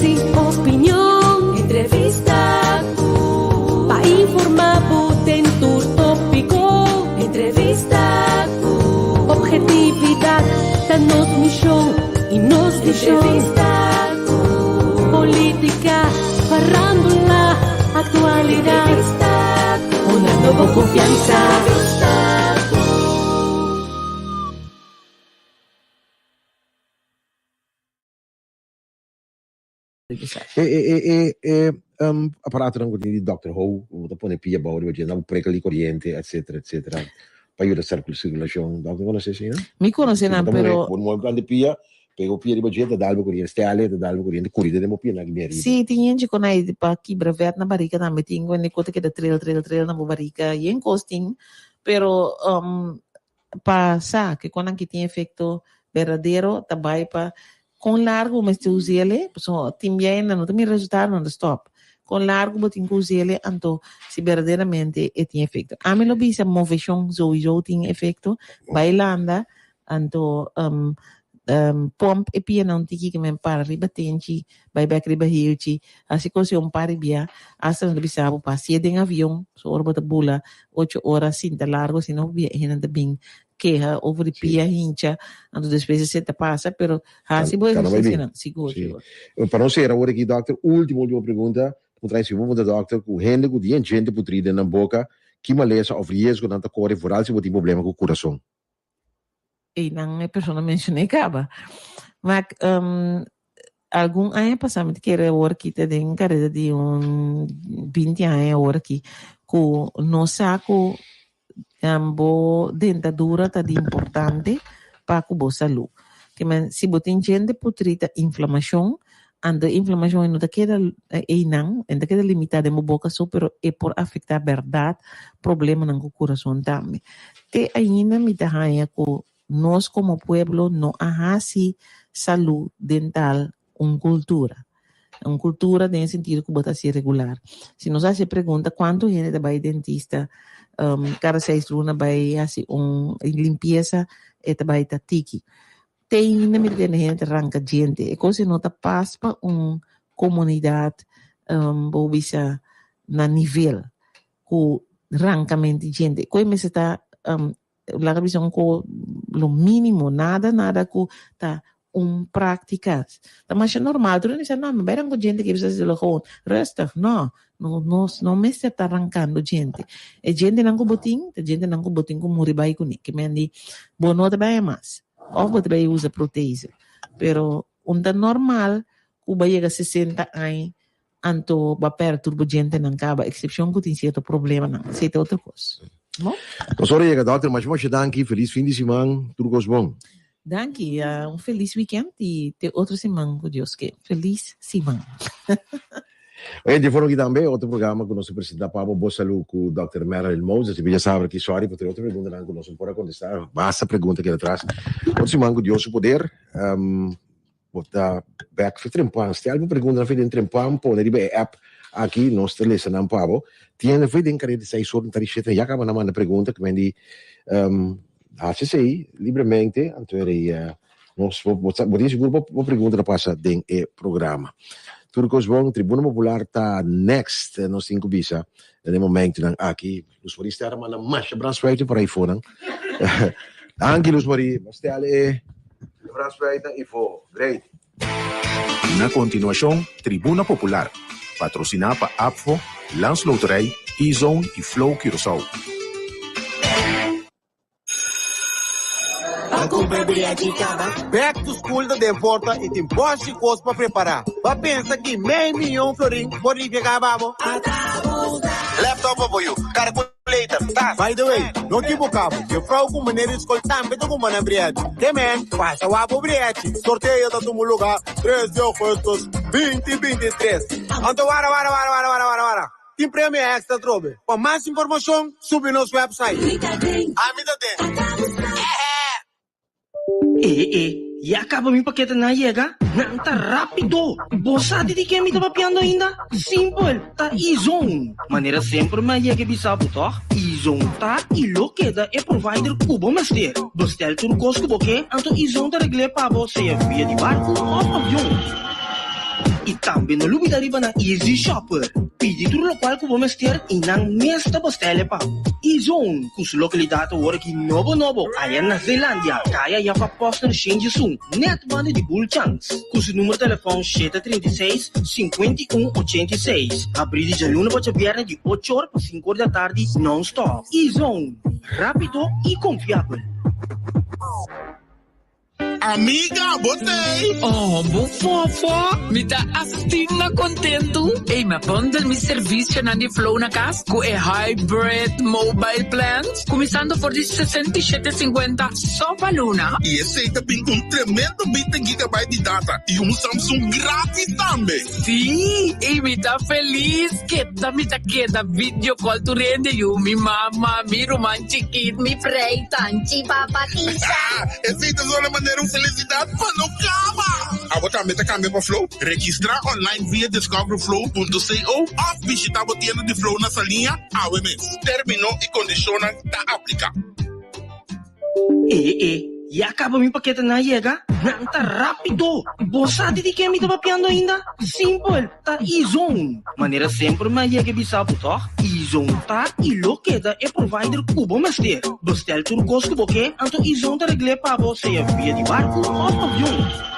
Análisis, opinión, entrevista. Pa informar, en tu tópico. Entrevista. Objetividad, danos misión y nos entrevista. Política, farándula, actualidad. Una nueva confianza. Apparato di Dr. Ho, da pone pia bauri, oggi andiamo prega di corriente, eccetera, eccetera. Poi io da circolazione, Dr. conosce sì, no? Mi conosce non però un grande pia, pego pia di bagetta dalbo corriente, stiale dalbo corriente, curide demo pia na mia riba. Sì, tinha con ai pa ki brevet na barika na meeting whenikote ke da trail na barika yen costing, pero pa sa que quando que tem efeito verdadeiro também pa com largo mas te usele so timbia não tem resultado não stop com largo botin que usele anto se verdadeiramente tem efeito a mim lo bisa movição zo tem efeito bailanda anto pomp e pia não tiki que me para riba tenchi vai back riba hiuchi assim como se pari bia asa não bisa po passia de avião so orba da bula 8 horas sinta largo se não via hinda bem queja over pia hincha anto despesa se te passa pero assim boa funciona seguro para não ser agora aqui doctor última pergunta potrei se vou mudar doctor com gente com gente putrida na boca que maleza of risco não tá corre foral se tem problema com o coração e não é pessoa mencionei acaba mas algum ano passado que era hora que te den carreira de 20 anos hora que com no saco bo dentadura tá de importante para a boa saúde que men se botem gente putrida inflamação anda inflamação não tá queda não ainda queda limitada na boca só pero é por afetar verdade problema no coração também te ainda me dá raia com nós como pueblo não há assim saúde dental cultura no sentido que bota ser regular se nós se pergunta quanto gente vai dentista cada 6 lunas vai assim limpeza e vai tá tiki tem ainda me tem gente arranca gente e coisa não tá passa para comunidade bobisa na nível com arrancamento de gente como se está la visão com lo mínimo nada com tá prática mas é normal tu não diz não mas com gente que precisa de lo com resta não me está arrancando gente e gente não com botim com muribai com que me andi bono também é mais ou você usa proteína pero tá normal que vai chegar 60 anos anto vai perturbar gente não acaba exceção que tem certo problema não sei outra coisa bom? Sorry, doutor, mas vamos danke, feliz fim de semana, tudo gosto bom. Danke, feliz weekend e te outra semana com Deus que feliz semana. E de fora aqui também, outro programa com o nosso presidente Pablo Boa Saúde com o Dr. Meryl Moses, e já sabe que sorry por ter outra pergunta não conosco, não pode contestar, basta pergunta aqui atrás. Outra semana com Deus o poder, botar back para trempar, se tem alguma pergunta na frente de trempar, pode ir para a app aqui, nós telefonamos para Pablo, tinha feito em carreira de 6 horas, então já acaba na mão da pergunta, que vem de HCCI, livremente, então nós vamos seguro uma pergunta passa dentro do programa. Tudo que bom, Tribuna Popular está next, nós temos bisa, no momento aqui, os Maria está na marcha, braço para aí fora. Anche Luz Maria, mas tem ali, braço e for, great. Na continuação, Tribuna Popular, patrocinada por APFO, Lance Loterij, E-Zone e Flow Curaçao. Back to school da importa e tem boas coisas para preparar. Para pensar que meio milhão florim pode pegar babo. Laptop apoio, calculator, tá? By the way, não equivocamos. Eu falo com maneira de escolher também com uma briete. Que man, passa o abo briete. Sorteio da tua lugar, 13 de agosto, 2023. Então, para. Tem prêmio extra, trobe. Para mais informação, sube no nosso website. Amida tem. E acaba mi paquete na yega? Nanta rápido! Bossade di que me tava piando ainda? Simple, tá E-Zone. Maneira sempre ma yega bisapo, tá? E-Zone tá e lo queda é provider cubo mestre. Bestel tur cosco boque, anto E-Zone tá regle para você via de barco ou avião. E também no lugar arriba na Easy Shopper. Pedi tudo o qual que vou mestre e não mesta postele pa. E-Zone, cuja localidade agora que novo, aí na Zelândia. Kaya já para posta no Shenji Sung. Net banda de Bull Chance. Cujo número de telefone 736-5186. Abrir de luna para viernes de 8 horas para 5 horas da tarde, non-stop. E-Zone, rápido e confiável. Amiga, botei! Oh, bufofo! Me tá assistindo na contento. Ei, me bundle mi serviço na de Flow na casa com e hybrid mobile plans. Começando por 67,50 só para Luna. E esse aí também com um tremendo 20 GB de data e um Samsung grátis também. Sim, e me tá feliz que me tá queda video call tu rende you, mi mama, mi romantiquito, mi frei, tanti papatisa. Esse aí tá só na maneira felicidade para não cama. Agora também tá caminhando para Flow. Registrar online via discoveryflow.co ou visitar a tienda de Flow na salinha AWMS. Terminou e condiciona tá aplicado. E acaba mi paquete na chega? Não, tá rápido. Bossa de que me tava piando ainda? Simple, tá E-Zone. Maneira sempre mais chega bisabo, tá? E-Zone tá e lo queda é provider cubo mestre. Bestel turcos cubo que, anto E-Zone tá regle para você via de barco ou avião.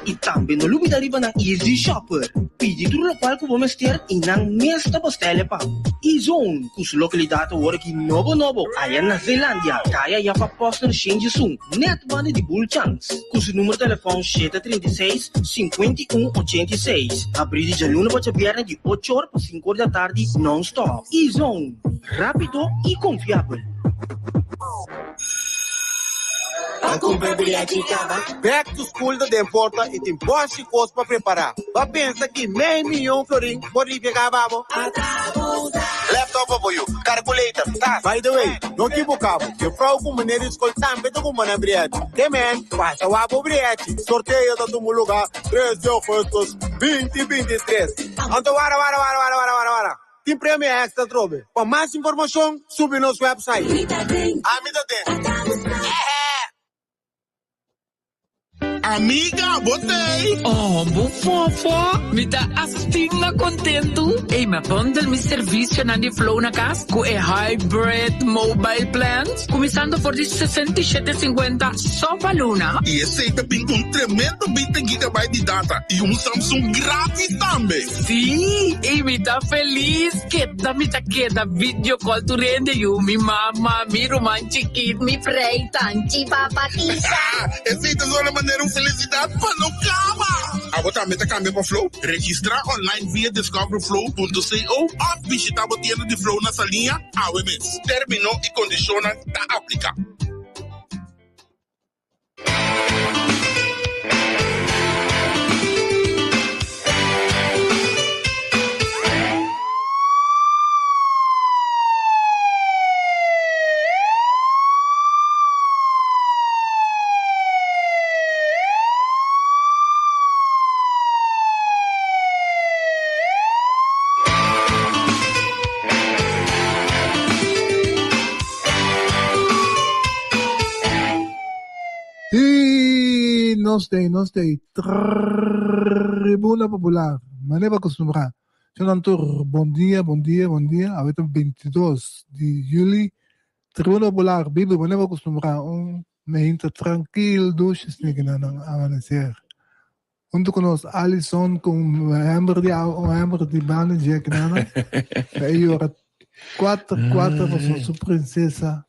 E também no lugar arriba na Easy Shopper. Pedi tudo o qual que vou mestre e não mesta postele pa. E-Zone, cuja localidade agora que novo, aí na Zelândia. Kaya já para posta no Shenji Sung. Net banda de Bull Chance. Cujo número de telefone 736-5186. Abrir de luna para viernes de 8 horas para 5 horas da tarde, non-stop. E-Zone, rápido e confiável. Back to school da Demporta e tem boas coisas para preparar. Vai pensar que meio milhão florim pode pegar babo. Laptop apoio, calculator, tá? By the way, não equivocava. Eu falo com maneira de escolher também com maneira briete. Que man, passa o abo briete. Sorteio da todo lugar, 3 de agosto, 2023. Então, para. Tem prêmio extra, trobe. Para mais informação, sube nosso website. Amida tem. Amiga, botei! Oh, bufofo! Me tá assistindo na contento. Ei, me bundle mi serviço na de Flow na casa com e hybrid mobile plans. Começando por 67,50 só para Luna. E esse aí também com um tremendo 20 GB de data e um Samsung grátis também. Sim, e me tá feliz que me tá queda video call tu rende you, mi mama, mi romantiquito, mi frei, tanti papatisa. Esse aí tá só na maneira felicidade para não cama. Agora também tá caminhando para Flow. Registrar online via discoveryflow.co ou visitar a tienda de Flow na salinha AWMS. Terminou e condiciona tá aplicado. Nós tem Tribuna Popular. Maneira acostumada. Senador, bom dia. Ahorita 22 de julho. Tribuna Popular, Bíblia, maneira acostumada. Meinta tranquilo, duches, nem que não amanecer. Junto conosco, Alison, com o Amber de Manager, que não é? Aí, ora, quatro, sua princesa.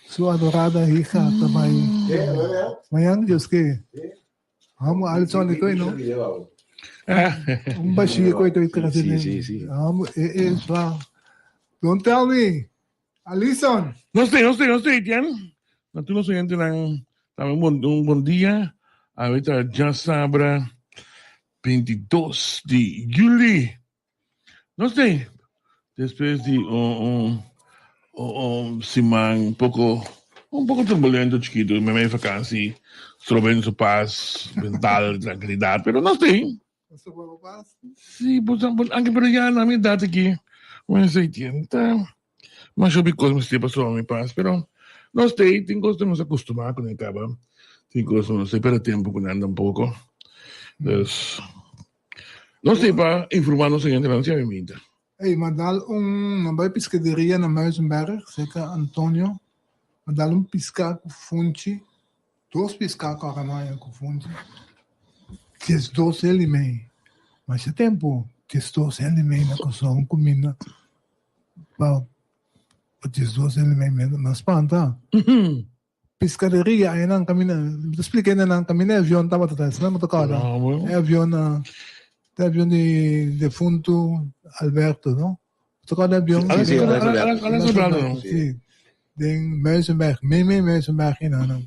Sua adorada hija também. Mayang Diyos que. Amo Alison ito no. Baixinho ko ito kasi. Sim. Amo lá. Don't tell me. Alison. No sé, Tian. Natuloy oyente ng un buen día. Ahorita ya sabrá 22 de julio. No sé. Después de simang un poco turbulento, chiquito, me voy a vacancy, troben su paz mental, tranquilidad, pero no estoy. Sí, pues anche per ya namin dati ki, bueno, sa itienta, mas yo because me estoy pasando mi paz, pero no estoy, tengo que nos acostumar con el caba, tengo que no estoy para tiempo con anda un poco, entonces, Não sei para informar nossa gente lá, se minta. Hey, madal nabay piscaderia na Muizenberg, zeker Antonio. Madal pisca com funchi. 2 pisca com aramaia com funchi. Ties 2 ele meio. Mas esse tempo, ties 2 ele meio na construção comida. Para ties 2 ele meio na espanta. Piscaderia aí na caminha. Expliquei na caminha avião tava atrás, não tocava. É avião avião de defunto Alberto, não? Tocava avião. Sim. Den Muizenberg, Muizenberg inanam.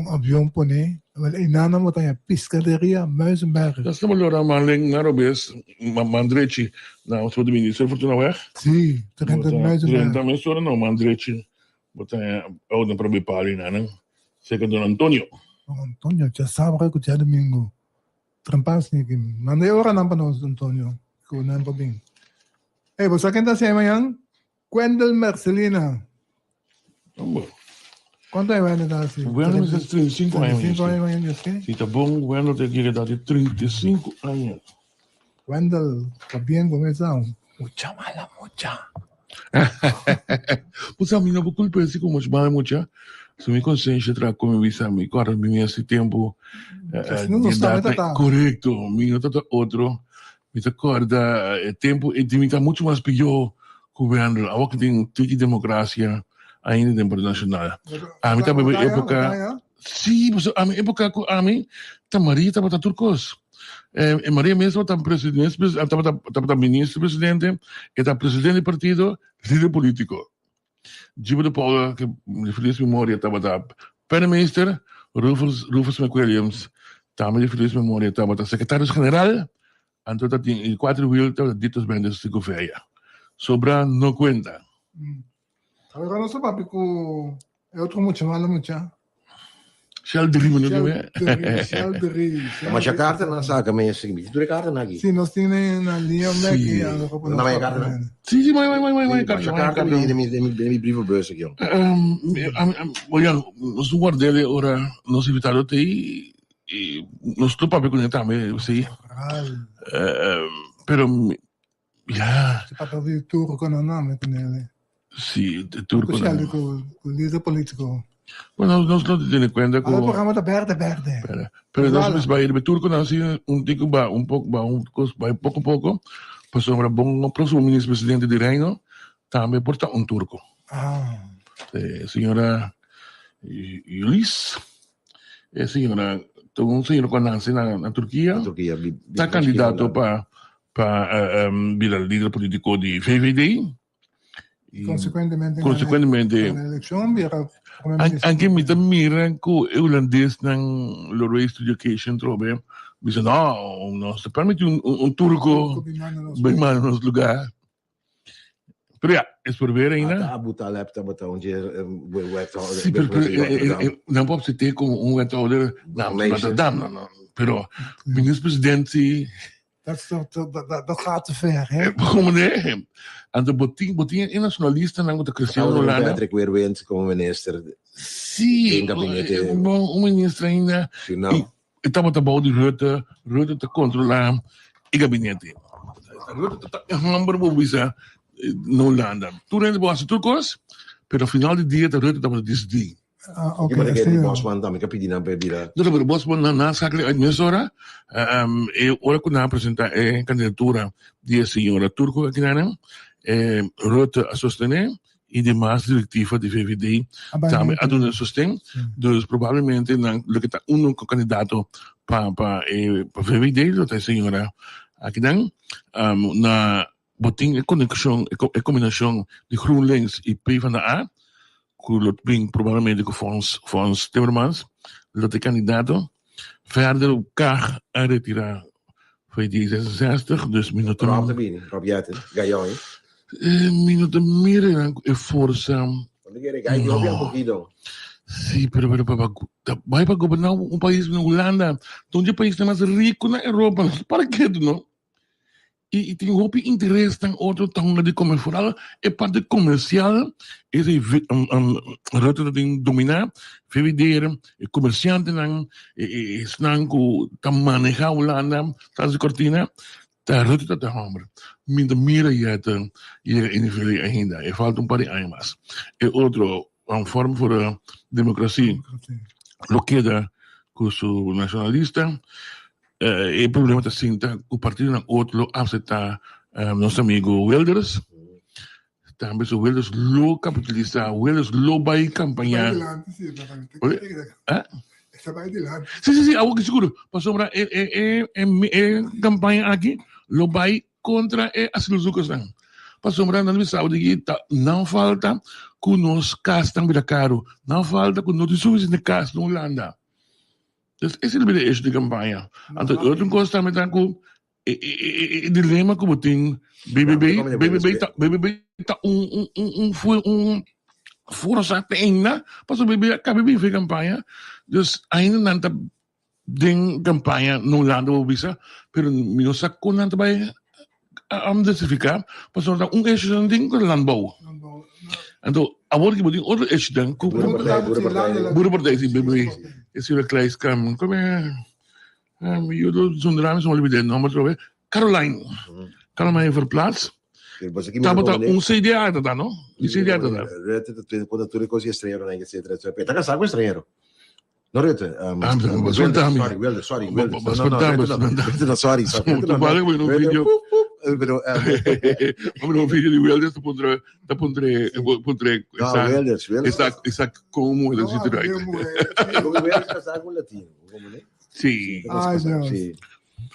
Avião pone, inanam mo tayo Piscaderia Muizenberg. Dat is de melhor maling na Robes, Mandrechi, na o segundo ministro, Fortuna Weg. Sim, Trenta Muizenberg. Também só não Mandrechi, botar ao na própria página, né? Segundo Antonio. Antonio, já sabe que já domingo. Trampas ni Kim. Mandei ora na panos Antonio. Ko nan pa bing. Eh, bosa kenta siya mayan? Gwendel Marcelina. Quanto é o ano da assim? O ano é 35 anos. 35 anos, sim. Se tá bom, o ano tem que dar de 35 anos. Gwendel, tá bem começado. Mucha mala, mucha. Pues a mí no me culpa de como más mucha. Se me consciência tra como visa mi corre mi esse tempo correto, mi no tá outro. Me acorda tempo e de tá muito mais pior governo. A que tem tudo democracia ainda internacional. A mim tá bem época. Sim, mas a minha época a mim tá Maria tá para turcos. E Maria mesmo tá presidente, tá ministro-presidente, e tá presidente do partido, líder político. Gibo de Paula, que de feliz memória estava da primeiro-ministro, Rufus McWilliams, também de feliz memória estava da secretário-geral, então tá em 4 mil ditos vendas de governo. Sobra não conta. Agora não sabe que é outro muito malo, mucha. Sheldry mo na kami. Sheldry. Mas a carta na saca, mas assim, tu a carta na aqui. Sim, nós temos na linha Sim. Na minha carta, não? Sim, mas A carta de minha brief bus aqui. Olha, nós não guardamos ora, nós evitamos até e nós estou para conectar também, sim. Pero ya. Se para ver turco com o nome dele. Sim, turco. O líder político. Bueno, nós não temos conta com. O programa da Verde. Pero nós vai ir turco não assim tico ba pouco vai pouco passou para bom próximo ministro-presidente de Reino também porta turco. Senhora Yulis, senhora senhor quando nasce na Turquia, está candidato para virar líder político de VVD. Consequentemente, anche mi mira que o holandês não Lorraine Education trobe, diz não se permite turco bem mal no nosso lugar. Pero ja, é por ver ainda. Abu Taleb estava onde Sim, não pode se ter como wethouder não. Pero ministro-presidente Dat gaat te ver, hè? Como né? En de botinha é nacionalista, não está crescendo lá, né? Patrick Weerwind como ministro. Sim, bom, ministro ainda. Estava bom de Rutte te controlar o gabinete. Rutte está number visa no Holanda. Tu rende boas turcos, pero ao final do dia Rutte estava decidindo. Ok, sim. Bosman também que pediram para virar. Então, Bosman na sakle administra, ora quando apresenta a candidatura de senhora turco aqui na Rutte a sostener e demais diretiva de VVD também a donde sostém. Dus provavelmente não que está candidato para VVD, a senhora aqui na botin a combinação de GroenLinks e PvdA. Dat brengt probabilmente com Frans Timmermans, dat de candidato verder elkaar retirar foi D66, dus minuto. Rob Jetten, Gaillon. Minuto meer é força. Sim, pero vai para governar país na Holanda, onde o país é mais rico na Europa. Para que não? e tem roupa interesse em outro tão de comer vooral é parte comercial esse ruta tem dominar viver e comerciante não snang com tá manejar Holanda tá de cortina tá ruta tá hammer minda mira yata e in ainda e falta par de anos e outro uma forma para democracia lo queda com o nacionalista o problema está assim, o partido não outro aceitar nosso amigo Wilders, também o Wilders lo capitalista, Wilders lo vai campanhar. Sim, algo que seguro. Passou para campanha aqui, lo vai contra as ilusões não. Passou para não sabe não falta que nós castam bem caro, não falta que nós suficiente caso na Holanda. Dus is het bij de eerste campagne. En de andere kost daarmee dan ook dilemma como tem BBB tá força ainda, mas o BBB acaba bem ver campanha. Dus ainda não tá den campanha no lado do visa, pero não sabe como não tá vai diversificar, mas só tá eixo de ding com landbouw. Então, agora que botem outro eixo dan com boerenpartij die BBB. Is hier een klein scam. Kom hier. Je doet zonder raam, zo'n liefde. Nou, maar zo. Caroline. Caroline verplaatst. Tabata un CDA da no? Il CDA da. Quando tu così straniero non è che si tratta. Tá casado com estrangeiro. Não rete. Sorry. No, sorry. Pero vamos no vídeo de Wilders da pondré esa como el sitio ahí. Como Wilders casado con latino, como né? Sí. Sí.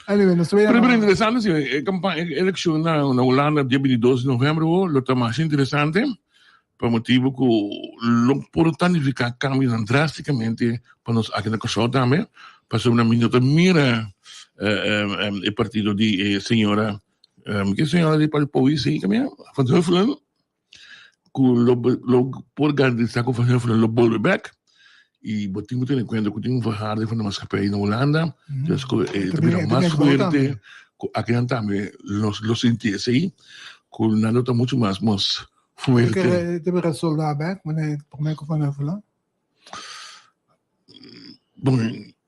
Anyway, nos Pero interessante, sí, campaña elección na Holanda dia 22 de novembro, lo tá mais interessante. Por motivo que lo importante ficar cambiando drasticamente para nós aqui na Kosovo também, para uma minuta mira o partido de senhora que senhora de Pauíse também, Van Huffelen, que lo por garantizar que Van Huffelen lo volve back e botinho ter em conta que tem verharde van de maatschappij na Holanda, dus também mais fuerte, aqui também los sintiese aí, que nada está muito mais fuerte. Te ben soldaat back, wanneer probeer ik Van Huffelen? Bom,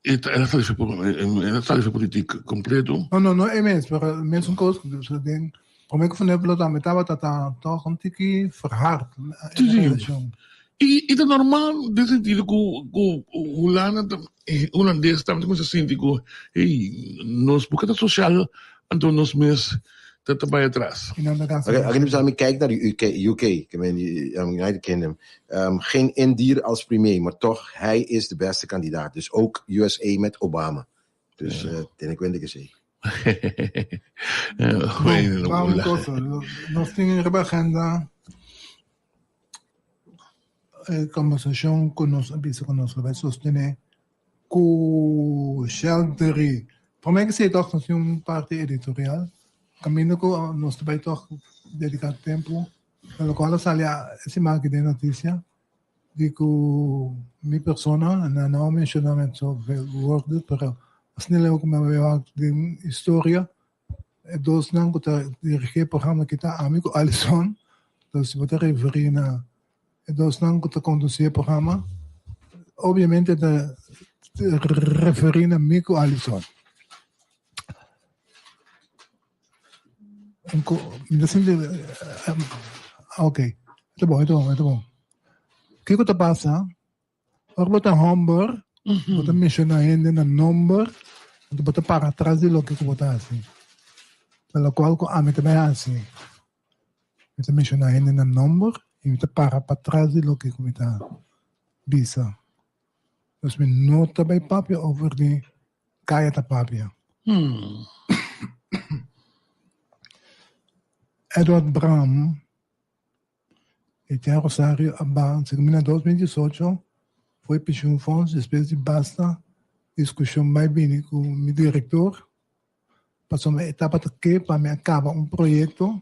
ela está de política completo. No, immens, maar mensen koos, dus ik denk, probeer ik Van Huffelen dan met dat toch een tikkie verhard. E é normal, de sentido que o holandês também começa a sentir que nós, porque é social, então nós mesmos dat erbij atrás. Als je kijkt naar de UK, United Kingdom, geen Indiër als premier, maar toch, hij is de beste kandidaat. Dus ook USA met Obama. Dus ten ik weet ik eens. Vamos cosa, nós temos uma agenda, conversação conosco, vai sostener com Sheltery. Para mim que sei toch nós temos uma parte editorial. Caminho com nós também toch dedicar tempo, pelo qual salia esse marco de notícia de que minha persona não mencionamento só word, pero assim leu como eu de história dos não que tá dirigir programa que tá amigo Alison, então se você referir na dos não que tá conduzir programa, obviamente tá referir na amigo Alison. Ok, tá bom. O que está passando? Agora bota number, bota mencionar ainda na number, bota para trás de lo que bota assim. Pelo qual a mim também é assim. Bota mencionar ainda na number e bota para trás de lo que bota bisa. Dus me nota bij papia over die kaya ta papia. Edward Bram, Rosario Abban, em 2018, foi pensioenfonds, depois de basta discussão mais bem com o meu diretor, passou uma etapa que para me acaba projeto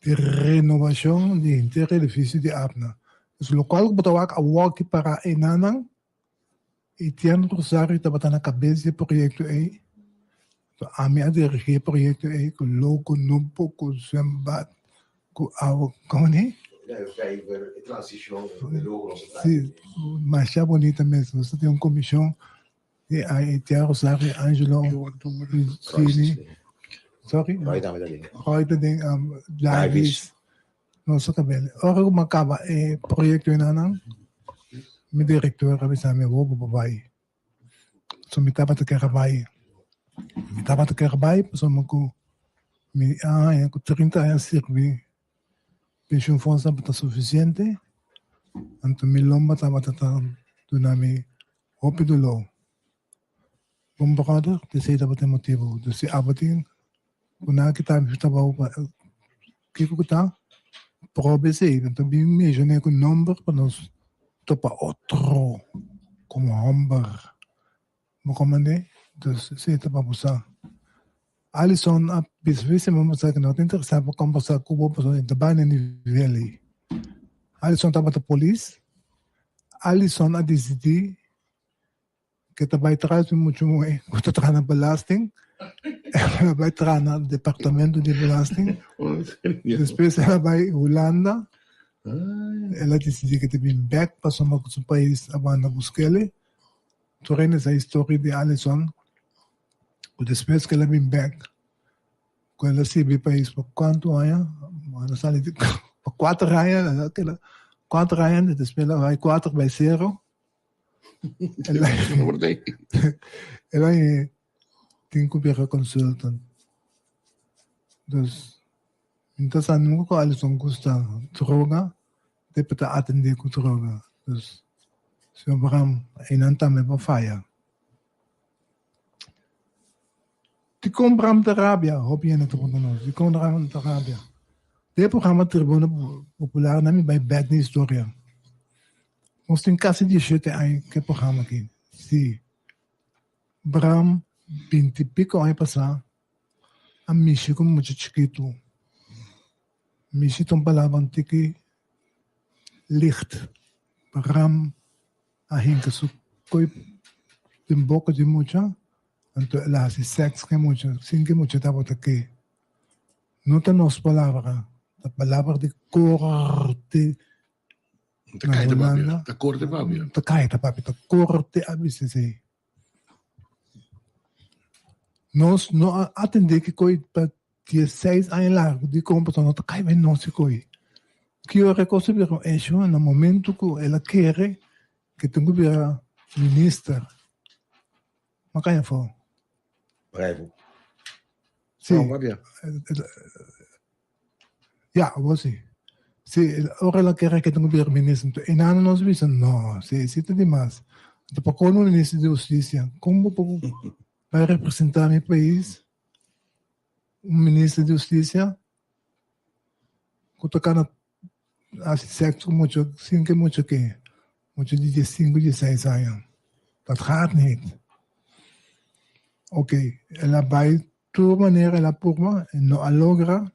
de renovação de inteiro edifício de Abna. Então, o local que botou a walk para Enanang, e Rosario estava na cabeça do projeto aí, So, ami ada regiproyecto com logo numpo com zwembad com água como né? Transição, Sim, mas é bonita mesmo. Você tem uma comissão e aí Tiago Sari, Angelo, Cini, sorry, Roy tem Davis, nosso cabelo. Ora como acaba o projeto em Anang, meu diretor avisa me vou babai. So me tava te trabalhar. Me tava te trabalhar, so me com 30 anos servi. Pension fonds não suficiente. Então me lomba tava tentando do nome Hope do Low. Bom brother, te sei da bote motivo. Do se abatin, quando que tá que tá probe sei, então bem mesmo né com número para nós topa outro como hamburger. Mo comandei, dus sei tá para usar. Alison a bisvise mo sa que não tem interessante para conversar com o pessoal de bem nível. Alison estava da polícia. Alison a decidir que vai trazer muito mais, que está na belasting, ela vai trazer no departamento de belasting. Depois ela vai Holanda. Ela decidiu que tem back para o seu país a buscar ele. Torna essa história de Alison. Depois que ela vem back, quando ela se vê país por quanto anos, não sabe por 4 anos, aquela 4 anos, depois ela vai 4 vai 0. Ela tem que ver a consultant. Então, se não com a Alison custa droga, depois de atender com droga. Então, se o Bram ainda também vai falhar. Die komt Bram de Arabia, hoop je net op ons. Die komt Bram de Arabia. Dit programma Tribuna Popular nami bij Bad News Historia. Nós tem quase 17 anos que programa aqui. Sim. Bram, 20 e pico anos passar, a Michi como muito chiquito. Michi tem palavra que licht. Bram, a hinka su coi tem boca de muita. Então ela se sexo que muito, sim que muito estava aqui. Não tem nossa palavra. A palavra de corte. Te cae papia. Te corte papia. Te cae papia. Te corte a BCC. Nós não atendemos que coi para 16 anos largo de compra, não te cai bem não se coi. Que eu reconheço é isso no momento que ela quer que tenha que ministra. Mas cai fora. Bravo. Sim. Va bien. Ja, você. Se ora ela quer que tenha que ministro, e não nos dizem não, se tem demais. Então, como ministro de Justiça, como vai representar meu país, ministro de Justiça, que toca na sexo muito, sim que muito que, muito de 5, 16 anos. Dat gaat niet. Oké, ela vai de maneira ela purma, e não a logra.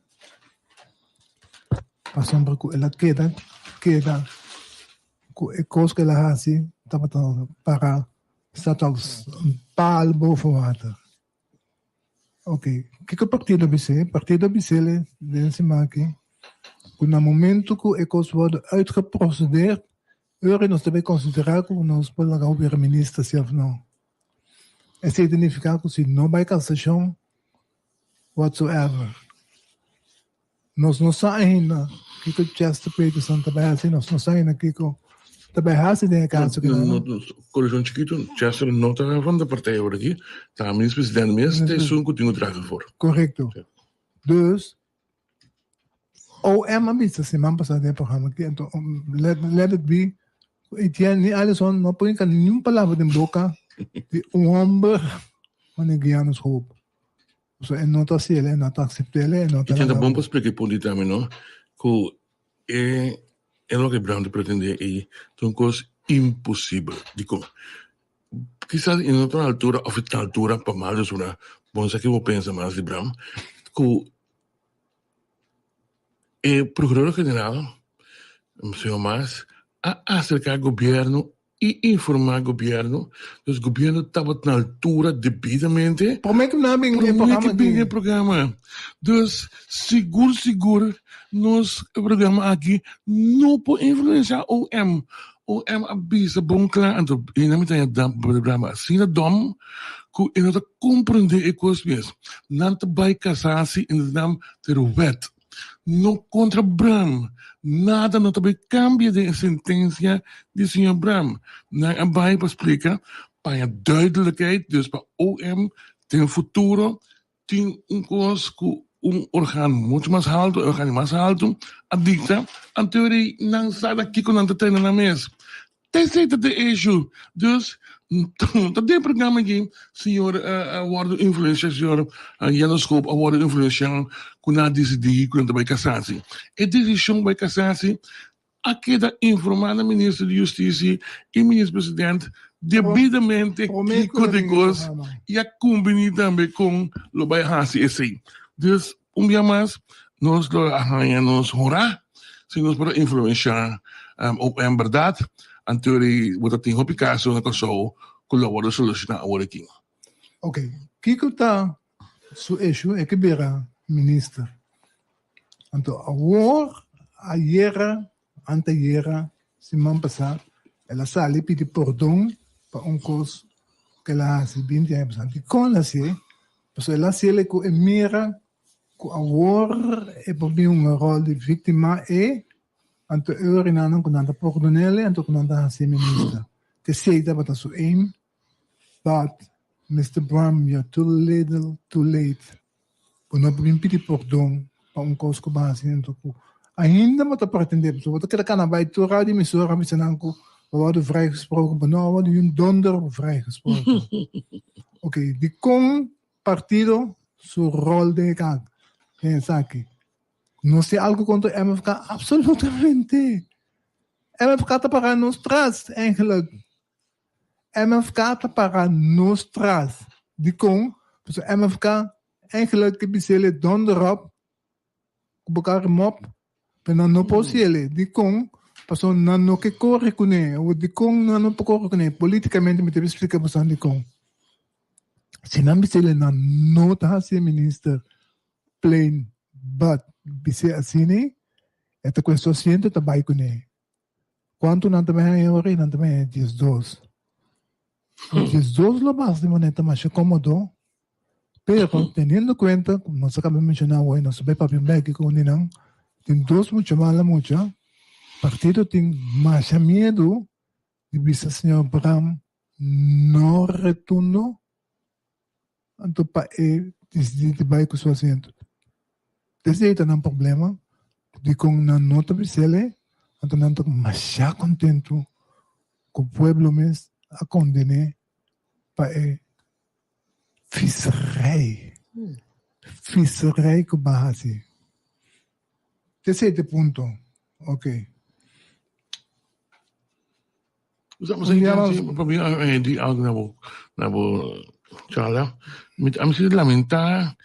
Passando por ela queda, com a coisa que ela faz, estava para estar pal bofoada. Ok, que partido BC? Partido BC, desse aqui, no momento que a coisa wordt uitgeprocedeerd, nós devemos considerar que nós podemos ouvir a ministra se não. É significa que se não vai cassação, whatsoever. Nós não saímos que o Chester Peterson também assim, nós não saímos aqui com também assim tem a casa que não. Coração chiquito, Chester não está van de partij over aqui, tá ministro-presidente mesmo, tem zo'n continu dragen voor. Correcto. Dus o é uma missa semana passada no programa aqui, então let it be. E tinha nem Alison não põe nenhuma palavra de boca de homem, mas ninguém nos rouba. So, não está se ele, não está acceptando ele, não está. E tinha bom para explicar por também, não? Que é o que Brown pretende e é uma coisa impossível. Digo, quizás em outra altura, ou em altura, para mais de uma, bom, isso aqui eu penso mais de Brown, que o Procurador-Geral, o senhor mais, a acercar o governo informar o governo. Dus o governo estava na altura devidamente. Prometo namin o programa. Dus seguro, nós programa aqui não pode influenciar OM. OM avisa bom claro, então, e não me tem programa assim, dom, que não compreender e coisas. Não te vai casar-se em nome da wet. Não contra Bram. Nada não também cambia de sentença de senhor Bram. Na vai para explicar para a duidelijkheid, dus para OM tem futuro, tem coisa com organo muito mais alto, a dicta, a teoria não sai daqui com nada tem na mesa. Tem de issue, dus dat dit programma aqui, senhor, worden influência, senhor, Janoscoop, worden influência, com a decidir, com a cassação. E decisão by cassação, aqui da informada ministro de Justiça e ministro-presidente, devidamente, que de coisa, e a combinar também com o Baihasi esse. Dus, dia mais, nós nos horar, se nós podemos influenciar, em verdade, a teoria, o que tem o Picasso, na pessoa, colabora solucionar o aqui. Ok. Kiko está su issue é que bera ministro. Então, anteayer, semana passada, ela sale pedi perdão para coisa que ela se 20 anos. E quando ela se, ela se ele com mira com é para mim rol de vítima e anto não com nada perdonele, anto com nada se ministro. Te sei da bata su aim. But, Mr. Bram, you're too late. Kung napimpiti perdão para coisa que vai fazendo, ainda não está pretendendo. So, wat ik kan bij toe radio misora misananko, we worden vrijgesproken, maar nou worden hun donder vrijgesproken. Oké, die con partido su rol de kak. Pensaki. No sé algo contra MFK, absolutamente. MFK está para nos tras, eigenlijk. MFK está para nos tras. Die con, dus MFK eigenlijk que bisele donderop, elkaar mop, pero no posible. Di kong, paso no que corre con él, o di kong no corre con él, políticamente me te explica paso di kong. Si no bisele no ta si minister plain, but bise asine, esta cuestión siente tabay con él. ¿Cuánto no te me hay ahora? No te me hay 10-2. 10-2 lo más de manera más cómodo. Pero, teniendo en cuenta, como nos acabamos de mencionar hoy, no se ve papel blanco con Ninang, tiene dos mucho mala mucha, partido tiene más miedo de vista señor Bram no retorno, anto pa decidir vai com seu assento. Desde aí tem um problema, de com na nota bisele, anto não estou mais contento com o povo mesmo a condenar para Visserij com base. Terceiro ponto. Ok. Usamos para mim die algo na bo chala. Met amsi lamentar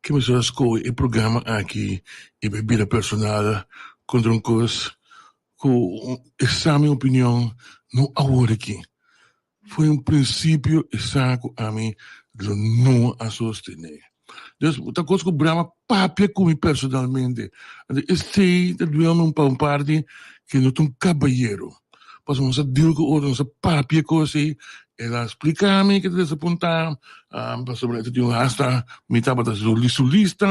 que me só escolhe o programa aqui e bebida personal contra coisa com essa minha opinião não agora aqui. Foi princípio saco a mim não a sostener. Dus dat kost ook Brahma papia comigo personalmente. Eu sei que doeu para parte que não tem caballero. Pois vamos a dizer que hoje papia coisa ela explica-me que deve apontar para sobre isso hasta me estava da lista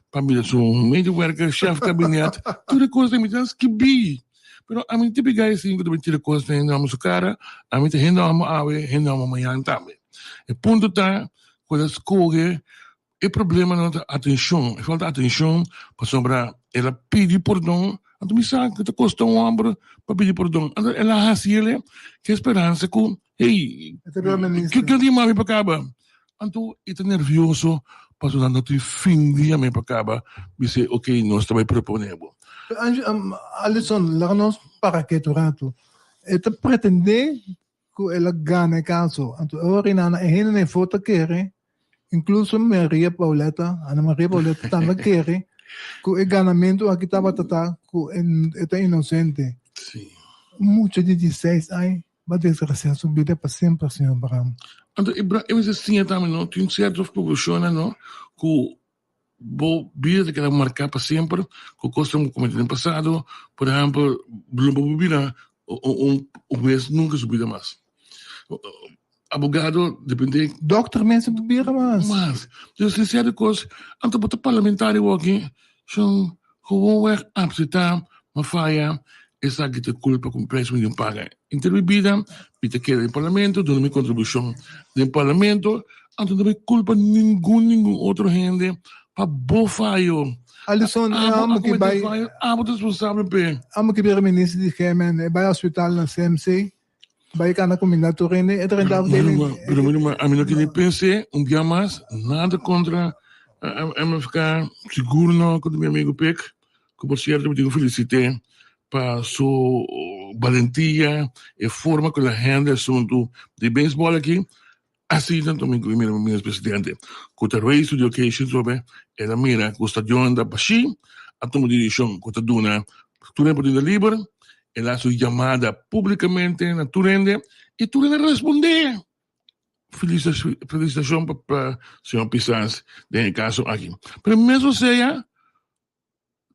para me dar medio worker chef gabinete tudo coisa me diz que bi. Pero a mim tipo guys assim que tira coisa em nome do cara a mim te renda uma ave renda uma manhã também. E ponto tá quando escolhe o problema não é atenção, falta atenção para sobre ela pedir perdão, então me sabe que te custa ombro para pedir perdão, então ela hasile que esperança com hey que dia mais para acaba, então está nervioso para não ter fim dia mais para acaba, dice ok nós também proponemos. Alisson, lá para que tu rato, eta pretende que ela ganhe caso, então agora na é foto quer incluso Maria Pauleta, Ana Maria Pauleta também quer que o ganamento aqui estava que é inocente. Sim. Muito de 16 ai Mas desgracia subida para sempre, senhor Bram. Então, eu assim também, não? Tem certas proporções, não? Que vou vida que era marcar para sempre, que costumo cometer no passado, por exemplo, bebida, mês nunca subida mais. Abogado, depende. Dokter mensen proberen maar. Mas, dus dezelfde kost, aan de parlementari aqui, são gewoonweg absoluut, maar faya, is dat de culpa com preço de paga. Interbebida, pita que do parlamento, dando minha contribuição do parlamento, então não me culpa nenhum outro gente, para bofaio. Alisson, amo que vai. Amo responsável pe. Amo que vai ministro de Gemen, vai ao hospital na CMC. Vai cá na comunidade Torrene, é treinar Pero a mim não queria pensar dia mais, nada contra a MFK, seguro não, com o meu amigo Peck, que por certo eu digo felicite para sua valentia e forma que a gente assunto de beisebol aqui, assim tanto me inclui meu presidente, que o Race to the Occasion sobre, ela mira que o estadião da Baixi, a tomar direção que o Taduna, tudo é por livre, ela sua chamada publicamente na Turende e Turende responder. Felicitação para o senhor Pissans, nesse caso aqui. Mas mesmo seja,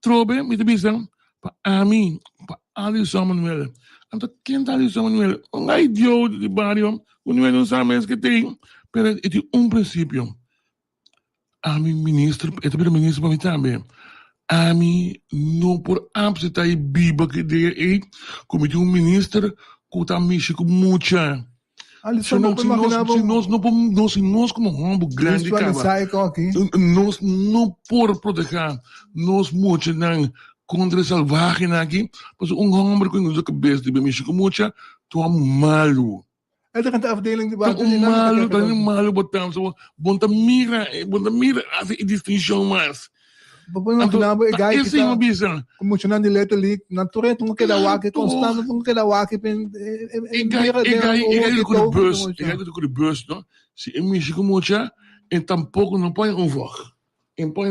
trobe, me dizem, para mim, para Alisson Manuel. Então, quem é Alisson Manuel? Um idiota de barrio, não sabe que tem, mas é princípio. A mim, ministro, é também ministro para mim também. A mim, não por absoluta e biba que de como de ministro que está mexendo com muita. Se nós como rombo grande, nós não por proteger, nós muito não contra salvagem aqui, mas homem com a cabeça de mexer com muita, tu é malo. É da afdeling de baixo. Malo, botamos, bonta mira, a distinção mais. Papai não tinha é gai que tá como chamando de letra ali na torrente não queda wake constante não queda wake é gai do bus não se é mesmo como já e tampouco não põe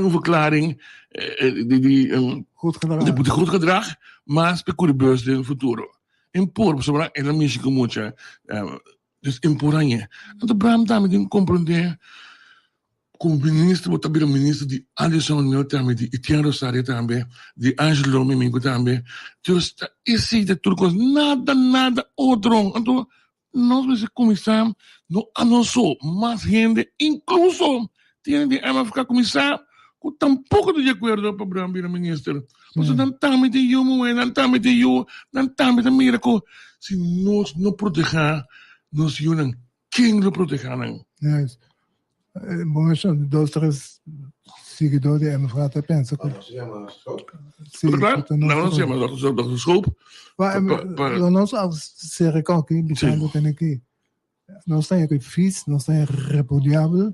verklaring de goed gedrag mas para o bus do futuro por sobre é mesmo como já dus imporanha então Bram também compreender como ministro, vou também ministro de Alisson Manuel também, de Etienne Rosario também, de Angelo Mimingo também. Então, esse de tudo, nada outro. Então, nós começamos, não só, mais gente, incluso, tem de MFK começar, com tampouco de acordo para Bram vir ministro. Mas não também de eu, não também de eu, não também de miracle. Se nós não proteger, nós não, quem não proteger, não? Yes. Bom, são 2, 3 seguidores de MFK pensa que não se chama Dr. Scope. Nós se reconque, deixando tem aqui. Nós temos aqui FIS, nós temos repudiável,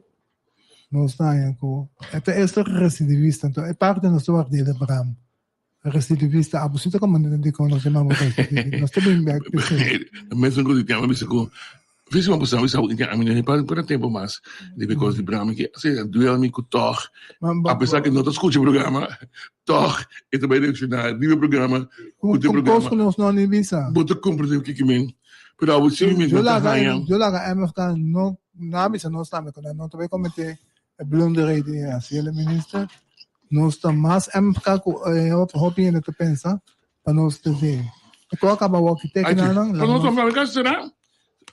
nós temos até esta recidivista, então é parte da nossa ordem de Bram. Recidivista, abusiva como nós chamamos recidivista. Nós temos bem mesmo que eu tenho Vezi uma posição, isso é a minha para tempo mais de because de Bram que assim duel me com Toch, apesar que não escute o programa, Toch e também direcionar o programa, o programa. Nós não visa. Botar compreender o que men. Pero o sim mesmo tá ganhando. Eu lá MFK não visa nós também quando não também cometer a blunder de assim o ministro. Nós estamos mais MFK com hobby ainda que pensa para nós ter. Eu acaba o que tem não. Nós vamos falar será?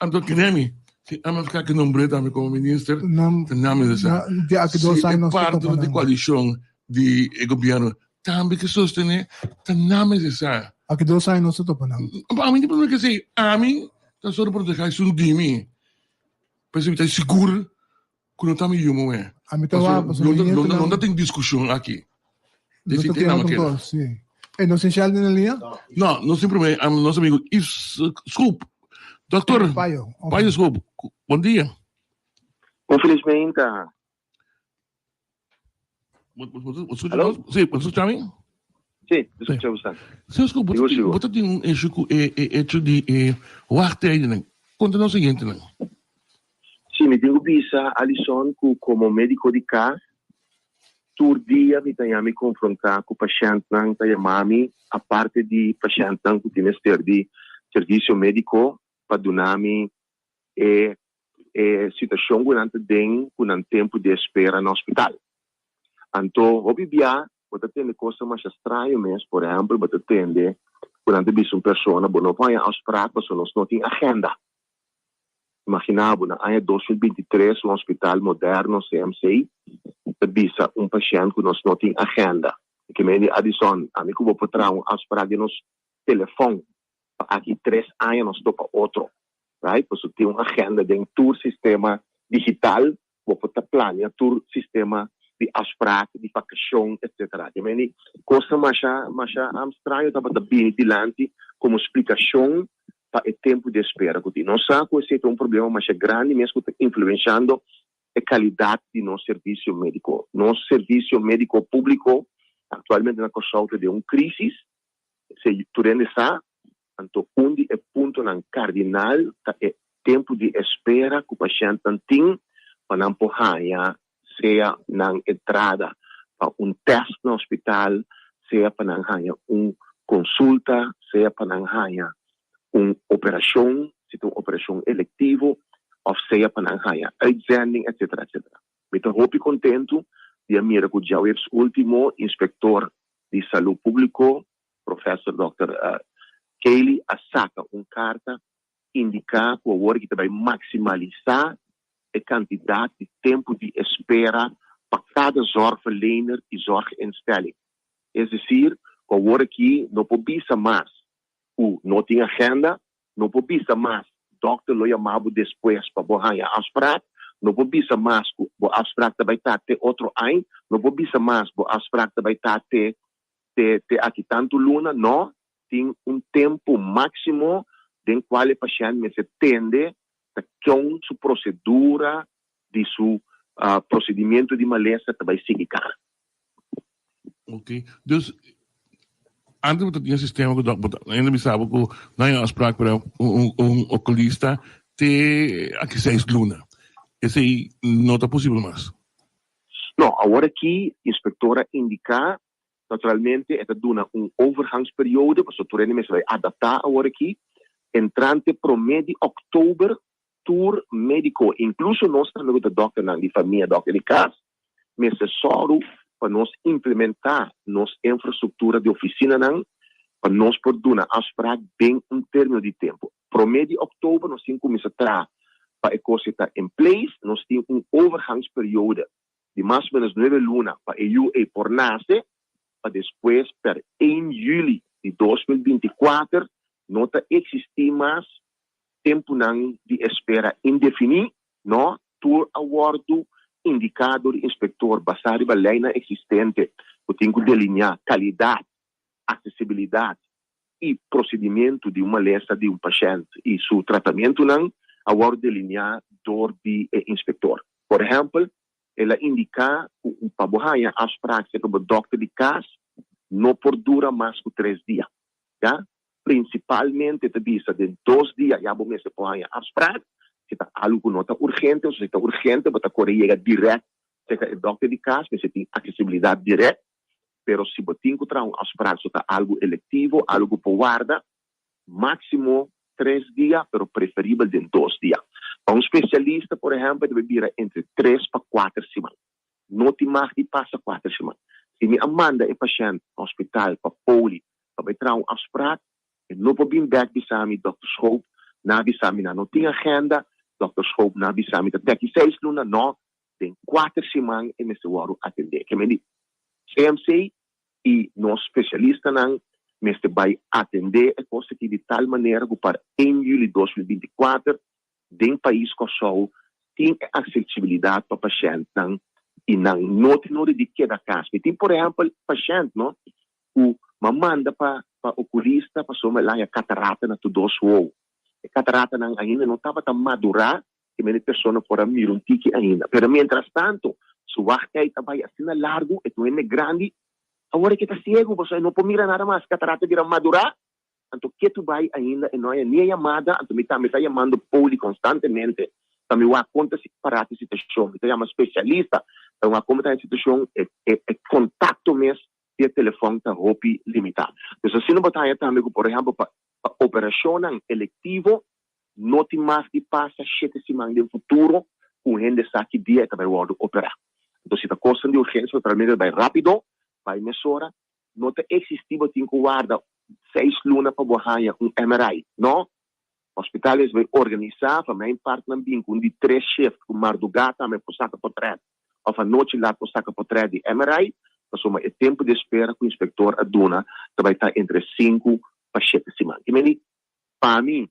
Anto Kinemi, se MFK que não breta como ministro, não se é parte da coalição de governo, também que sostene, não necessário. Aqui 2 anos não se topa não. A mim não que sei, a mim tá só proteger isso de mim. Para ser seguro que não tá me yumo é. A mim tá lá, não tem discussão aqui. Desse tem não quer. Sim. E não se enxerga na linha? Não simplesmente nosso amigo Scoop. Doutor, Paio, bom dia. Infelizmente. Sim, você está bem? Sim, escuto bastante. Desculpa, você tem hecho de wachtijden. Conta-nos o seguinte, né? Sim, me tenho visa Alisson como médico de cá. Todo dia me confrontar com o paciente, a parte de paciente que tem de serviço médico para dunami situação que tem com um tempo de espera no hospital. Então, obviamente, você tem coisa mais estranha mesmo, por exemplo, você tem quando você uma pessoa, não vai afspraak, mas não tem agenda. Imagina, em 2023, um hospital moderno, CMC, bisa um paciente que não tem agenda. Que me adiciona, a mim que vou botar um afspraak nos telefone, aqui 3 anos nós topa outro. Right? Você tem uma agenda de um sistema digital, vou botar plano, um sistema de afspraak, de vacação, etc. Que me coisa mais estranha, estava bem dilante como explicação para o tempo de espera. Não sabe que esse é um problema mais grande, mesmo que está influenciando a qualidade de nosso serviço médico. Nosso serviço médico público, atualmente na consulta de uma crise, se tu sabe, então, onde é ponto cardinal é tempo de espera que o paciente tem para não empurrar, seja na entrada para um teste no hospital, seja para não uma consulta, seja para não uma operação, se é uma operação eletiva, ou seja para não exame, etc. Eu estou muito contente de mira que já é o último inspector de saúde pública, professor Dr. Kelly, saca uma carta indicar que o que vai maximizar a quantidade de tempo de espera para cada zorgverlener e zorginstelling. É dizer, que o que não pode ser mais, não tem agenda, não pode ser mais, o doutor lo chamava depois para borrar a afspraak, não pode ser mais, o afspraak vai estar até outro ano, não pode ser mais, o afspraak vai estar até aqui tanto luna, não, tem um tempo máximo em qual o paciente se tende com sua procedura, de seu procedimento de maleza vai seguir. Ok. Dus, antes de ter um sistema que ainda me sabe que não é afspraak para oculista, tem aqui 6 lunas. Esse aí não está possível mais. Não, agora aqui, a inspetora indica, naturalmente, é duna overgangsperiode, mas o turene vai adaptar agora aqui, entrante promedio outubro, tour médico, incluso nós também da doctor de família, doctor de casa, mas é só para nós implementar nossa infraestrutura de oficina, para nós poder afspraak bem termo de tempo. Promedio outubro, nós temos que começar a para a coisa estar em place, nós temos overgangsperiode de mais ou menos 9 lunas para a UE por nascer, para depois, per 1 julho de 2024, não existe mais tempo de espera indefinido, não, por acordo indicador inspector basado na lei existente, eu tenho que delinear qualidade, acessibilidade e procedimento de uma lista de um paciente e seu tratamento não, acordo delinear dor de inspector. Por exemplo, ela indica que para borrar as práticas do doctor de casa não por dura mais que 3 dias. Ja? Principalmente, te visa de 2 dias, já vou mesmo borrar as práticas, se está algo não está urgente, ou se está urgente, você corre chega direto, chega o doctor de casa, você tem acessibilidade direta, pero se você encontrar as práticas, está algo eletivo, algo por guarda, máximo 3 dias, pero preferível de 2 dias. Para um especialista, por exemplo, deve vir entre 3 para 4 semanas. Não tem mais de passa 4 semanas. Se me manda o paciente ao hospital para poli, para entrar um afspraak, não pode vir back bisa mi Dr. Schoop, na bisa mi na não tem agenda, Dr. Schoop na bisa mi até que 6 lunas, não, tem 4 semanas e me se varo atender. Que me diz, CMC e nosso especialista não, me se vai atender a coisa que de tal maneira que para 1 julho de 2024, em país que só tem acessibilidade para paciente não, e não tem de que da casa. E tem, por exemplo, paciente, não? O manda para oculista, para somar lá a catarata na tudo o a catarata não ainda não estava tão madura, que a pessoa por mirar um tique ainda. Pero mientras tanto, sua arteita vai assim largo, e tu é grande, agora que está cego, você não pode mirar nada mais, catarata vira madura, então que tu vai ainda, e não é nem chamada, então me está chamando poli constantemente, também o conta se parar a situação, me chama especialista, então a conta a situação é contato mesmo, e o telefone está limitado. Então, assim não botar também, por exemplo, para operação eletivo, não tem mais de passa 7 semanas no futuro, com gente sabe dia que vai operar. Então, se a costa de urgência, naturalmente, vai rápido, vai mesura, não tem existido, tem que guardar 6 lunas para borrar MRI, não? Hospitais vai organizar, para mim, parte não bem, com de 3 chefes, com madrugada, também por saca por trás, ou a noite lá por saca por trás de MRI, então, é tempo de espera que o inspector aduna, que vai estar entre 5 para 7 semanas. E, para mim,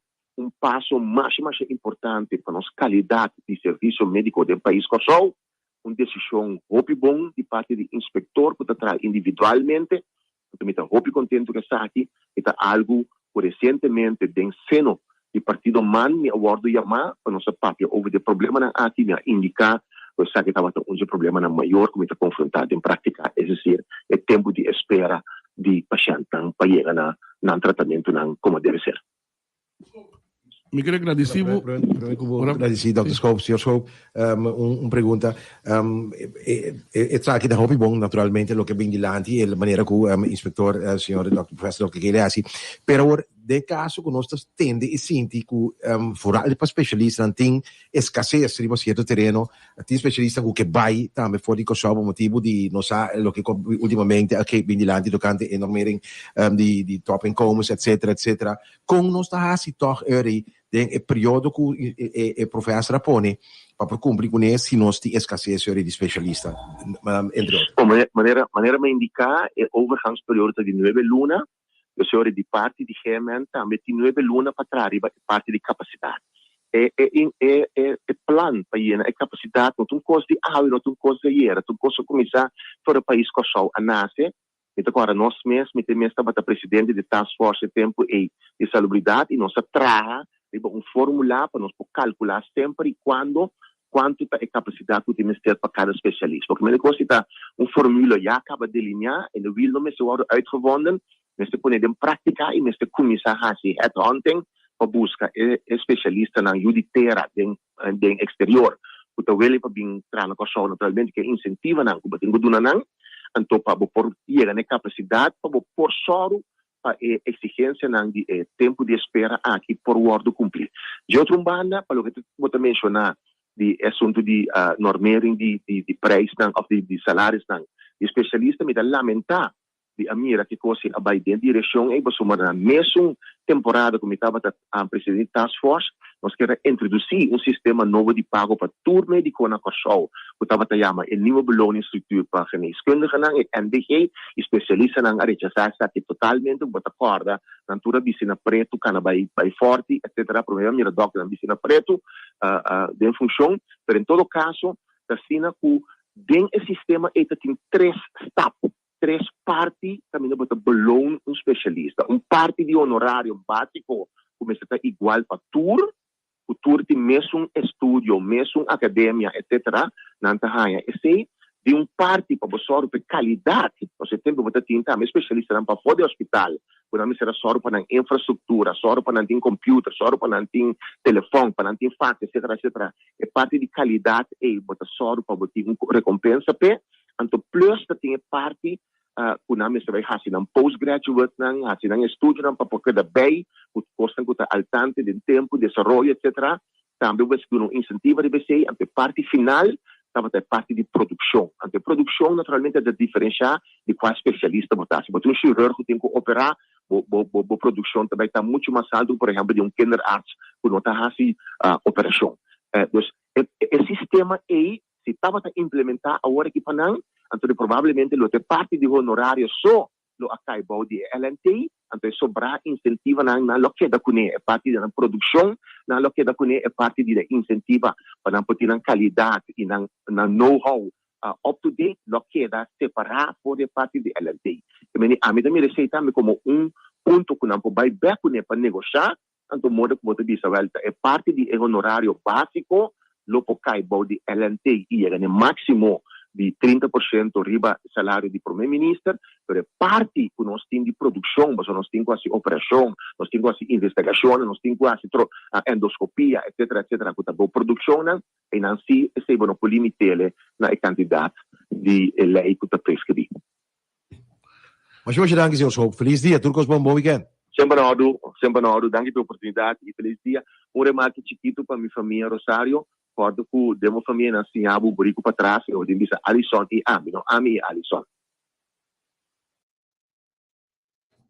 passo mais importante para a nossa qualidade de serviço médico do país, Kosovo, uma decisão muito bom de parte do inspector, que está individualmente, que me está muito contente que está aqui, está algo que recentemente, do seno do partido MAN, me aguardo chamar para nossa papel, houve de problema aqui, me indicar, que está que estava um problema maior que me está confrontado em prática, é dizer, é tempo de espera de paciente para chegar no tratamento como deve ser. Me quero agradecer. Agradecer, Dr. Scope, Sr. Scope, pergunta. Está aqui da hobby bom, naturalmente, lo que vem dilante e a maneira que o inspector, Sr. Dr. Professor, que ele assim. Pero, de caso que nós tende e senti que, fora para especialista, não tem escassez em certo terreno, tem especialista que vai também fora de Kosovo, motivo de, não sei, lo que ultimamente aqui vem dilante, tocante enorme de top incomes, etc. Com nós está assim, toch, o período que o professor põe para cumprir com isso, se nós temos escassez de especialista, entre outros. Maneira me indicar é overgangsperíodo de 9 lunas, o senhor de parte de GMN também tem 9 lunas para trás, parte de capacidade. É plano para ir, é capacidade, não tem coisa de água, não tem coisa de era, tem coisa de começar para o país que só nasce. Então, agora, nós mesmos, estamos a presidente de Task Force de Tempo e Salubridade, e nós traga formulário para nós calcular sempre quanto é a capacidade que temos ter para cada especialista. Porque a coisa está formulário já acaba de delinear, e no wil não me se worden uitgevonden, mas se põe em prática e mas se começar a fazer headhunting para buscar especialista na judiciária em exterior. Então, ele para vir entrar na coisa naturalmente que incentiva não, como tem que donar não, então para por chegar na capacidade para por soro a exigência de tempo de espera aqui por o ordem cumprir. De outra banda, para o que você mencionar de assunto de normering de preço ou de salários de especialista, me dá lamentar de a mira que coisa a dentro direção e você na mesma temporada como estava a presidente Task Force, nós queremos introduzir sistema novo de pago para turno médico na Kosovo. Que estava a chamar a nova beloningsstructuur para geneeskundigen e NDG, especialista na área de saúde que totalmente bota corda, na altura bicina preto, cana by forte, etc. Problema mira doctor na bicina preto, de função, mas em todo caso, da sina que dentro do sistema ele tem 3 etapas. 3 partes também bota belong especialista. Parte de honorário básico começa a igual para o tour tem mesmo estudo, mesmo academia, etc. Não está esse de parte para você ter qualidade. Você tem que botar tinta, especialista para fora do hospital. Quando você será só para infraestrutura, só para não ter computer, só para não ter telefone, para não ter fax, etc. É parte de qualidade e botar só para botar recompensa então plus tem parte quando você vai fazer um postgraduate, fazer um estudo para poder daarbij, o custa que está al tanto do tempo, desenvolvimento, etc. Também você tem incentivo de BC, a parte final, estava a parte de produção. A produção, naturalmente, é diferenciar de qual especialista botar. Se um cirurgião tem que operar, a produção também está muito mais alto, por exemplo, de kinderarts, que não está fazendo operação. Então, o sistema aí, se estava a implementar agora aqui para não, então provavelmente lo te parte de honorário só lo acabou de LNT, então sobrar incentiva na lo que da cune é parte da produção, na lo que da cune é parte de incentiva para não ter qualidade e na know-how up to date lo que da separar por parte de LNT. E a mim também receita como ponto que não vai back para negociar, então modo que você diz é parte de honorário básico lo acabou de LNT e é máximo de 30% riba salário de primeiro-ministro, mas parte que nós temos de produção, nós temos quase operação, nós temos quase investigação, nós temos quase endoscopia, etc., que está boa produção, e não se recebem por limite na quantidade de lei que está prescrita. Mas hoje, Sr. Scope, feliz dia, turcos, bom weekend. Sempre no, danke pela oportunidade e feliz dia. Remarque chiquito para minha família Rosário, quando que demo família na Sinhabu, Burico para trás, eu disse Alisson e Ami, não? Ami e Alisson.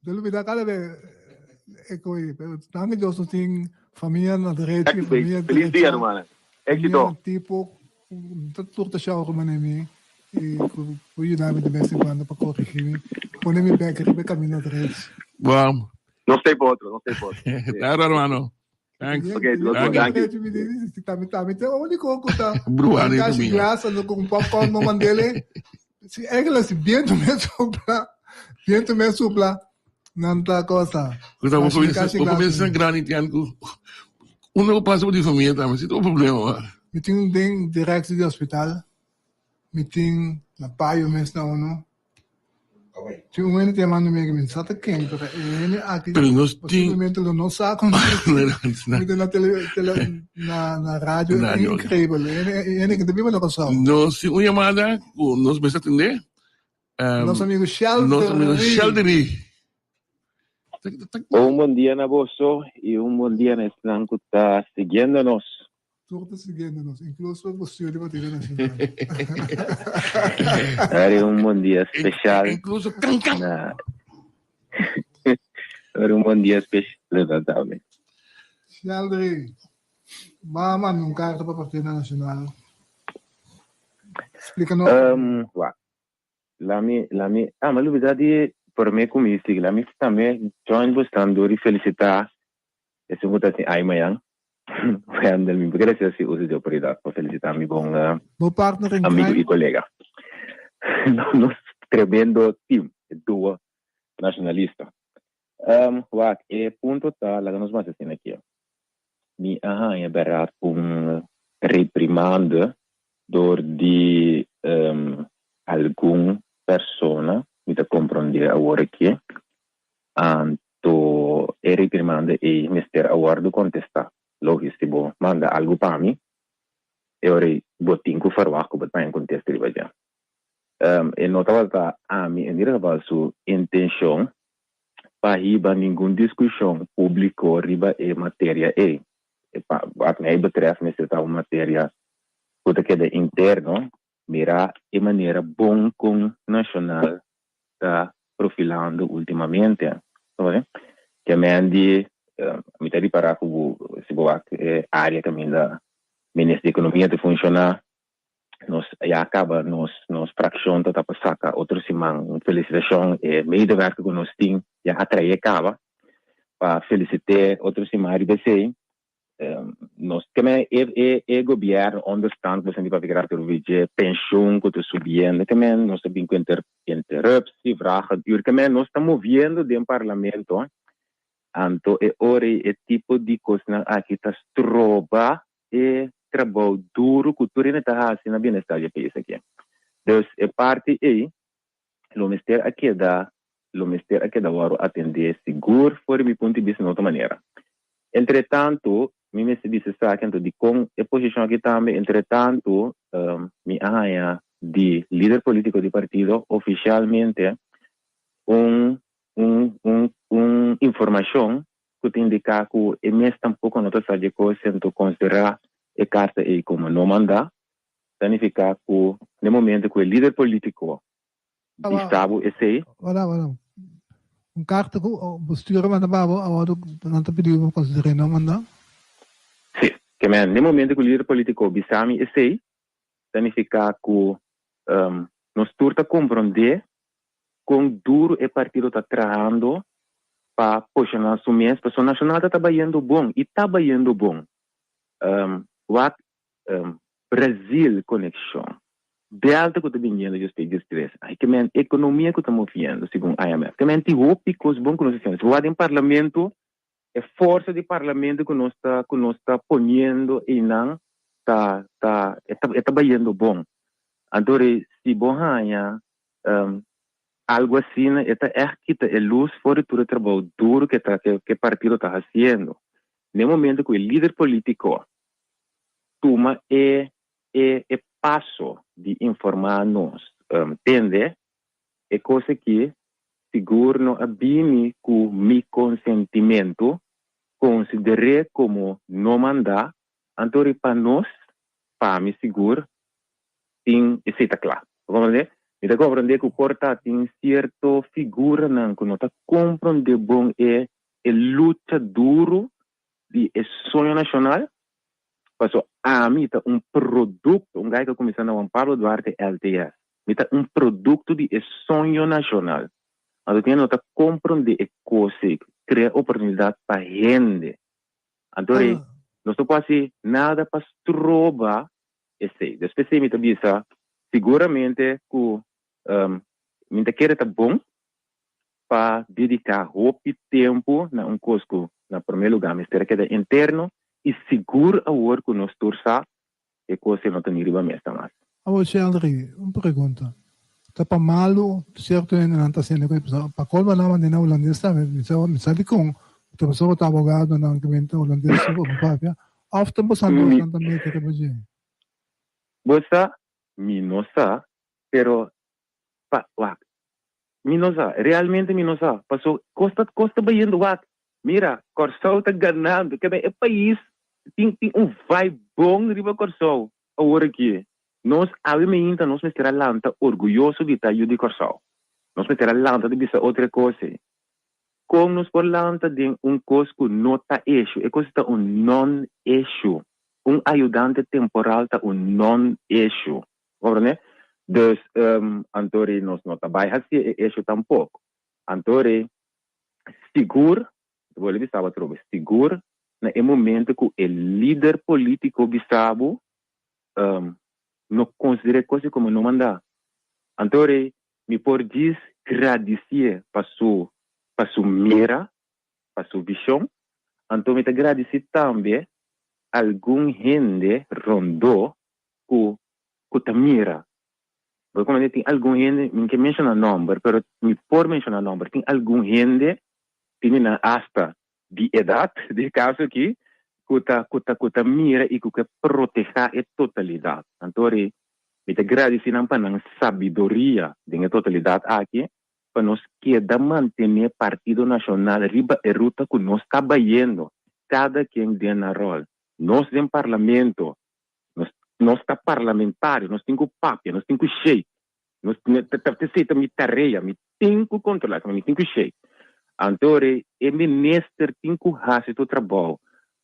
Dulu bida kala be ekoi, tangi joso ting família na direita, família Feliz dia, irmã. Éxito. Tipo, tutto ciò come nemi, e poi dame di vez in quando para corrigirmi, ponemi back, ribe cammino direito. Wow. Não sei por outro. Claro, hermano. Thanks. Okay, Thank you. Tami, o único que tá. Bruhani Caixa também. glaça, no com popcorn no mandele. Se é que se viento me supla, nanta cosa. Kuta mo começar grande ano. Uno passa por família também, se tem problema. Meeting ding direct di hospital. Meeting na paio mes na uno. Ti umene ti mando me che sata che per aqui. Pero nós Possivelmente lo non sa con na radio incredibile. E che dobbiamo lo so. Nós uma chamada, nós vamos atender. Nosso amigo Sheldry. Buen día, Naboso, y un buen día, Neslan, que está siguiéndonos. Tú estás siguiéndonos, incluso posible batería nacional. Era un buen día especial. Incluso Era un buen día especial, también. Sheldry, vamos a un carta para Partido Nacional. Explícanos. Ma lui di per me come sigla mi também join bastante felicitar esse votação ai manhã quando me graças a uso de oportunidade para felicitar meu bom amigo e colega nos tremendo team duo nacionalista punto tá lá nos mais assim aqui mi é berat reprimanda door di algum persona mi da comprendere agora aqui anto e reprimanda e mister aguardo contestar logistico manda algo para mim e ora botinco farwaco but para contestar ribaja e notava a mim em direção su intenção para riba nenhuma discussão público riba e matéria e para me betref me certa matéria puta que é interno mira de maneira bom com nacional está profilando ultimamente, sabe? Que me di mi tadi para ku se boa área também da Ministério da Economia de funcionar nos já acaba nos fração tá para sacar outro semana felicitação e medewerker com nos team já atrai acaba para felicitar outro semana de BC nós também é governo understand você vai virar ter vídeo pensão que está subindo também nós também com interrupção vragen duur também nós estamos movendo dentro do parlamento então é hora é tipo de coisa aqui está troba e trabalho duro que tudo está assim na bem-estar do país aqui então é parte aí o ministério aqui dá o atender seguro fora do ponto de vista de outra maneira entretanto mi se dice sacanto di con e posizione che tambe entretanto mi ha di leader politico di partito ufficialmente un informazione che ti indica che e me tampoco non sa di cosa sento considera e carta e come non manda significa che nel momento che il leader politico di Stato e sei un carta che postura manda babo awado non ti pedivo considerare non manda che nel momento che il leader politico bisami e sei significa che nos turta compreender com duro e partido está trabalhando para posicionar su mês para nacional está trabalhando bom e está trabalhando bom Brasil conexão delta que está vindo de stage stress aí que men economia que está movendo segundo IMF que men ti hope que os bons conhecimentos o em parlamento é força de parlamento que nós está ponendo e não está trabalhando bom então se bom algo assim é que luz fora do trabalho duro que o partido está fazendo no momento que o líder político toma passo de informar-nos entende é coisa que seguro no abini com mi consentimento, considerei como não mandar, então para nós, para me seguro, tem esse tá claro. Vamos ver? Me compreender que o porta tem certa figura não que não tá compreender bom é luta duro de sonho nacional. Passou a mim tá produto, gajo que começou na Juan Pablo Duarte LTS. Me tá produto de sonho nacional. Então tem nota compreender e coisa, criar oportunidade para gente. Então não estou quase nada para trobar esse. Depois me tá bisa seguramente que me tá querer tá bom para dedicar roupa e tempo na coisa na primeiro lugar, me espera que é interno e seguro a hora que nós torçar e coisa não tem riba mesmo mais. Você André, uma pergunta. Tá para malo, certo, não está sendo coisa. Para qual naman din na holandesa, misali kung ito pa sa abogado ng kwento holandesa ko, papaya. After mo sando Santa Mete ka ba dyan? Bosa, minosa, pero minosa, realmente minosa. Paso, costa ba yun, wak? Mira, Corsao tá ganando, que é país tem vibe bom riba Corsao, agora aqui. Nós, obviamente, nós me terá lanta orgulhoso de estar de Corsao. Nós me terá lanta de bisa outra coisa. Como nós por lanta de coisa que não está eixo, é coisa está non-eixo. Ajudante temporal está non-eixo. Né? Dus, Antori, nós não trabalha assim, eixo tampouco. Antori, seguro, vou lhe dizer seguro, no momento que o líder político bisabo não considera coisa como não mandar. Então, me por dizer agradecer para sua mira, para sua visão. Então, me agradecer também algum gente rondou que ta mira. Porque como tem algum gente, me que menciona nome, mas me por mencionar nome, tem algum gente tem na hasta de idade, de caso aqui, que mira e que proteger a totalidade. Então, me agradecer para a sabedoria da totalidade aqui, para nós queda manter o Partido Nacional riba a ruta que nós está trabalhando, cada quem tem na rol. Nós em parlamento, nós está parlamentário, nós temos papel, nós temos cheio, nós temos tarefa, nós temos controlar, nós temos cheio. Então, o ministro tem que fazer o trabalho.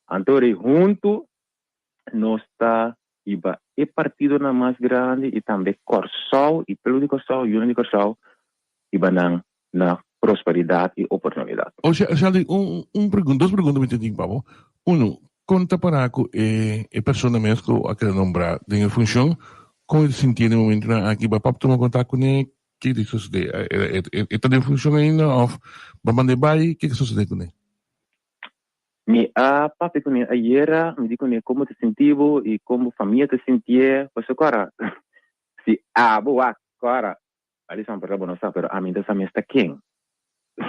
Então, junto, nós está e partido na mais grande e também Corsao, e pelo de Corsao, e União de Corsao, e na prosperidade e oportunidade. O sea, dos preguntas me entendi, Pablo. Uno, conta para ako persona mesmo a que nombrar de função, como se entende no momento na aqui ba papo tomar contato com ele, que que sucede? Está de função ainda ou ba mande bai, que sucede com ele? Me papi com ele ayer, me dijo como te sentiu e como família te sentia, pues agora se boa agora ali são para não saber, pero a mim dessa mesta quem?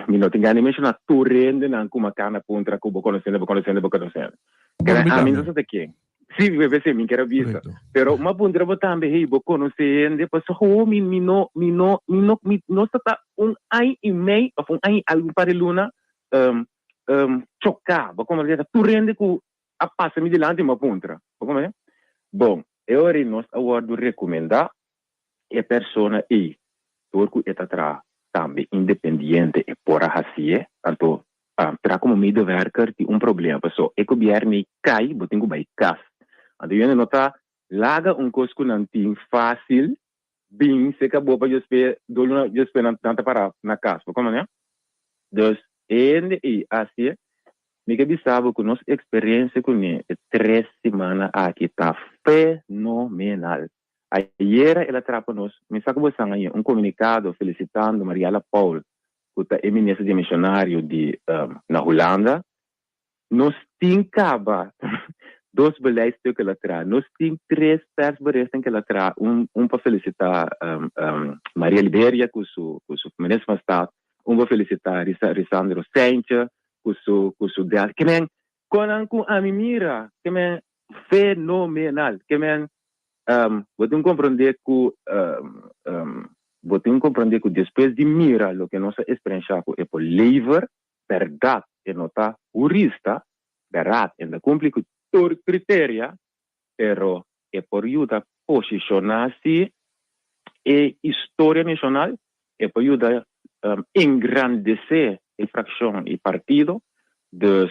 Me não tem ganho mesmo na torrente na como cana contra cubo conhecendo. A mim dessa quem? Sim, deve ser, me quero vista. Pero uma bundra também, hey, bo conhecendo, depois me não está ano e meio, ou ano algo para luna, chocar, como dizer, torrente que a passa me delante uma bundra, como é? Bom, eu nós agora recomendar a pessoa e porque está também independente e por assim, então para como medewerker tem problema, pessoal, o governo cai, botinho vai cas. Então eu nota laga coisa que não tem fácil, bem se acabou para eu esperar tanta para na casa, como é? Dus e assim, me que sabe que nossa experiência com ele 3 semanas aqui está fenomenal. Ayer ela trapa nos, me saca aí comunicado felicitando Mariela Paul, que é ministra de missionário na Holanda. Nós temos 2 beleids que ela traz, nós temos 3 persberichten que ela traz, para felicitar Maria Liberia, que o ministro de Estado, para felicitar Risandro Sencha, que o Del, que men, com a mira, que men, fenomenal, que men, vou compreender que botem compreender que depois de mira lo que nossa experiência é por lever, verdade, e nota jurista, verdade, ainda cumpre com todo critério, pero é por ajuda posicionar-se e história nacional, é por ajuda engrandecer a fração e partido, dus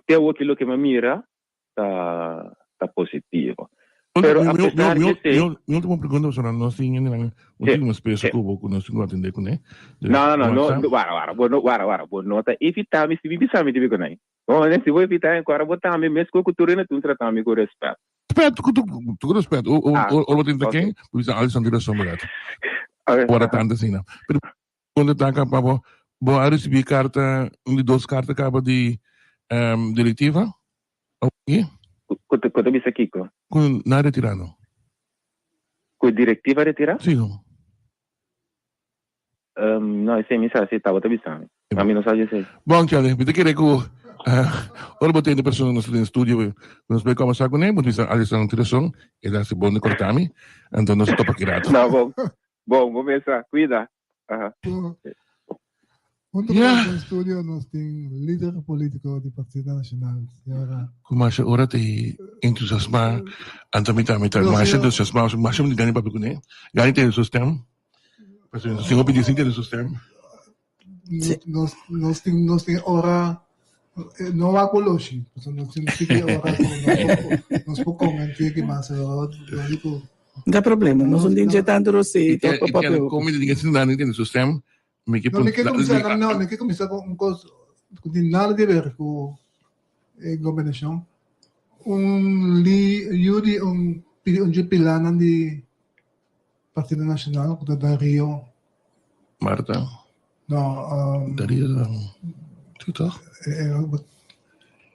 ter aquilo que me mira está positivo. Pero apesar de ser... Eu tenho uma pergunta, senhora, nós tínhamos uma espécie que nós tínhamos que atender com ele. Não, guarda, nota, evitar-me, se me pensar-me de com ele. Não, se vou evitar agora, botar me mesmo com a cultura, não tratar-me com respeito. Tu respeito, ou vou tentar quem? Pois a Alessandra Sombrat. Agora tanto assim, não. Quando está cá, vou receber carta, duas cartas acaba de diretiva? Ok? Quando me aqui, na retirado. Com diretiva retirar? Sim. Não, esse é mensagem, estava avisando. A mim não sabe dizer. Bom, Tiago, eu queria que ora botei de pessoa no estúdio, nós vamos conversar com ele, mas a lição de direção, ele é bom de cortar-me, então nós estamos aqui. Não, bom, vou começar, cuida. Junto no estúdio nós temos líder político do Partido Nacional, senhora. Como acha ora te entusiasmar, então me mais entusiasmar, mais me ganha para pegar, ganha ter o sistema. Mas se eu pedir sim ter o sistema. Nós temos ora não há colochi, nós temos que ora nós podemos comentar que mais não dá problema, nós não injetando você, como ele diz assim, não tem o sistema. Não quer começar com coisa que não tem nada a ver com a governação. Yuri, pilanan de Partido Nacional, que da Rio. Marta. Não. Daria. Tudo.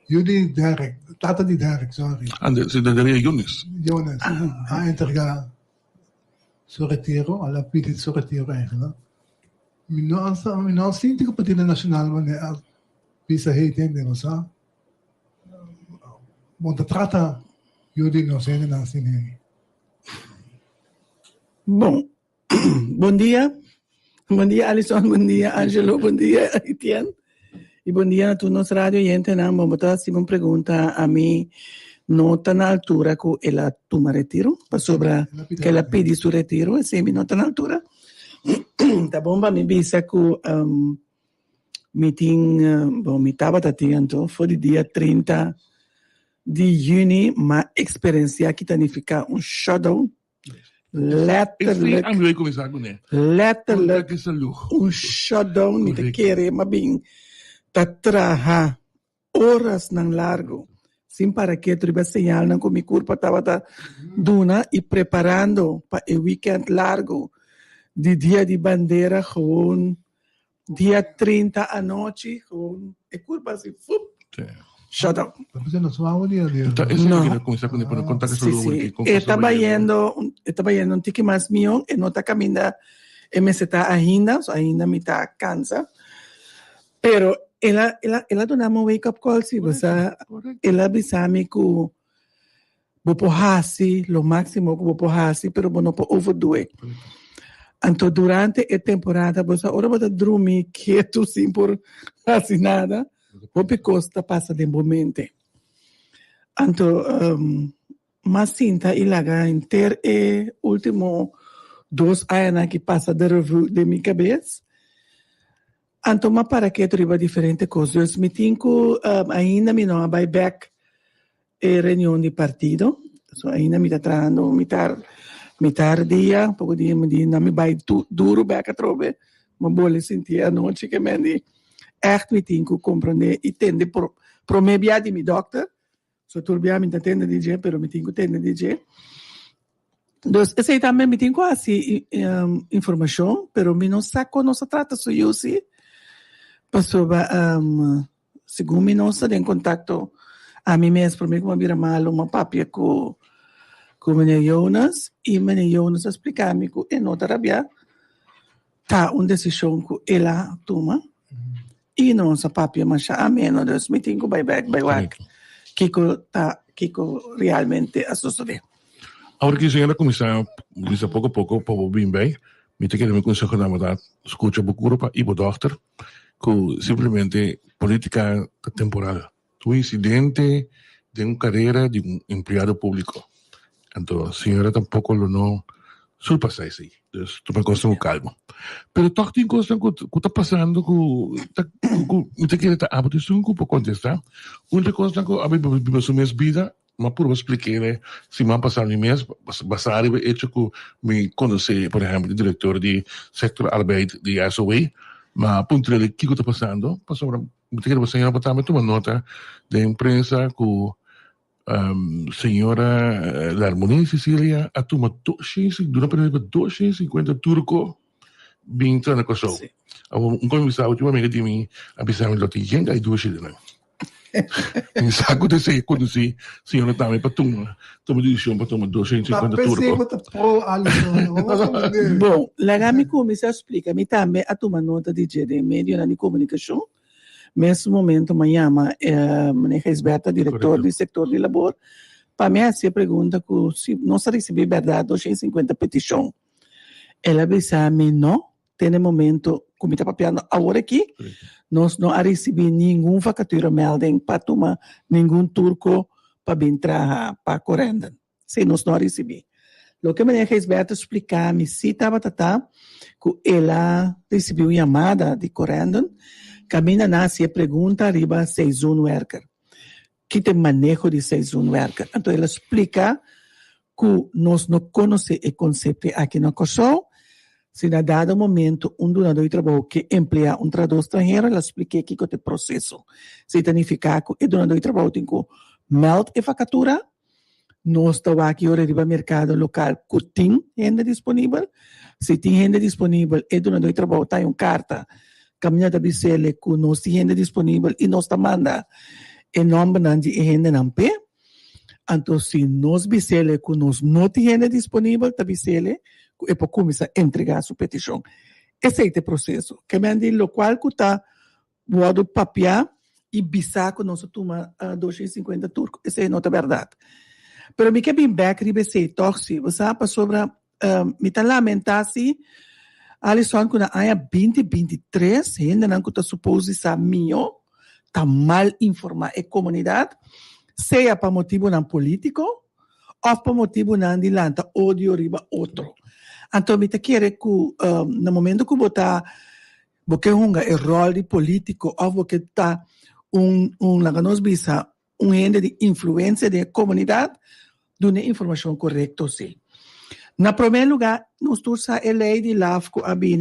Yuri Derek, tata de Derek, sorry. Se daria Jonas. Jonas. Entregar seu retiro, ela pediu seu retiro eigenlijk. Nós sinto que o Partido Nacional pisa entende, não sabe? Bom, trata Yuri não sei nem assim. Bom dia Alison, bom dia Angelo, bom dia Etienne e bom dia a todos nos rádio gente, não vamos botar assim uma pergunta a mim não está na altura que ela toma retiro, para sobre que ela pede seu retiro, assim não está na altura. Tá bom, para me bisa que meeting, me estava tendo, foi o dia 30 de junho, mas experiência que significa shutdown, letterlijk, shutdown, niet te keren, maar bem, traha horas ng largo, sim para que tu señal ng kumicurpa estava duna e preparando para o weekend largo. De dia de bandeira, gewoon dia 30 à noite, gewoon é curva assim, shutdown. Estava yendo um tique mais milhão, e não está caminhando, e me está ainda me está cansa, pero ela dona uma wake up call, se você, ela avisa-me que vou porrasi, lo máximo que vou porrasi, pero não vou overdo it. Então, durante a temporada, você ora vai dormir quieto, sem por fazer nada, porque costa passa de momento. Então, mas sinta ilaga inter e último 2 anos que passa de review de minha cabeça. Então, mas para que triba diferentes coisas, me tenho ainda me não vai back e reunião de partido, so ainda me está trazendo mitar dia, pouco dia me diz, não me vai duro back a trobe, mas boleh sentir a noite que me diz, echt me tenho que compreender e tende pro me via di mi doctor, so turbia me tende DJ, pero me tenho que tende DJ. Dus esse também me tenho quase informação, pero me não saco, não se trata só eu sim, passou segundo me não se em contato a mim mesmo, para mim como vira mal uma papia com meneer Jonas, e meneer Jonas explicar-me que em outra rabia tá uma decisão que ela toma, e não se papia, mas a menos, dus me tenho que vai back, que realmente a suceder. Agora que a senhora começar pouco a pouco para o bem, me te quero me consejo na verdade, escucha bucuro pa ibo dochter, que simplesmente política temporal. Tu incidente de uma carreira de um empregado público. Então, a senhora tampouco não surpassa isso aí. Então, tu me consta calma. Pero toch tem coisa que está passando, que te quero a petição que pode contestar. Uma coisa que a minha sua vida, mas por explicar, se me passar no mês, basar o hecho que me conhece, por exemplo, o diretor de sector arbeid de SOE, mas ponto o que está passando, passou para me quero a senhora botar uma nota da imprensa que senhora da Harmonia Sicília a toma 250 turco vinto na coisa. Um comissário ultimamente de mim avisava que tinha que ir 200 né. Em saco de sei quando se senhora também para tomar decisão para tomar 250 turco. Bom, lá me começa a explicar, me também a tomar nota de meio de comunicação. Nesse momento, amanhã, Maneja Esberta, diretor do setor de labor, para mim, se pergunta se não se receber verdade 250 petições. Ela avisa-me, não, tem momento, como está papiando agora aqui, nós não recebemos nenhuma vacatura melding para tomar nenhum turco para entrar para Corendon. Se nós não recebemos. O que Maneja Esberta explicar-me, se estava que ela recebeu uma chamada de Corendon, Camina nasce a pergunta arriba season worker. Que tem manejo de season worker. Então, ela explica que nós não conhecemos o conceito aqui na Kosovo. Se na dado momento, donador de trabalho que emprega tradutor estrangeiro, ela explica que é o processo. Se significa que o donador de trabalho tem que meld a vacatura. Nós estamos aqui arriba no mercado local que tem renda disponível. Se tem renda disponível, o donador de trabalho tem uma carta caminhada BCL que nós temos renda disponível e nós manda em nome de renda não pé. Então, se nós BCL que nós não temos renda disponível, a BCL é para começar a entregar a sua petição. Esse é o processo. Que me diz o qual que está o papel e bisar que nós tomamos 250 turcos. Essa é a nota verdade. Pero me quer bem back ribe sei torce, você sabe sobre me tá lamentar-se Alisson, quando a 2023, ainda não está suposto ser melhor, está mal informar a comunidade, seja para motivo não político, ou para motivo não de lanta ódio riba outro. Então, me quero que, no momento que você porque o rol de político, ou porque está um ente de influência da comunidade, dá uma informação correta, sim. Na primeiro lugar, nós temos a lei de LAFCO,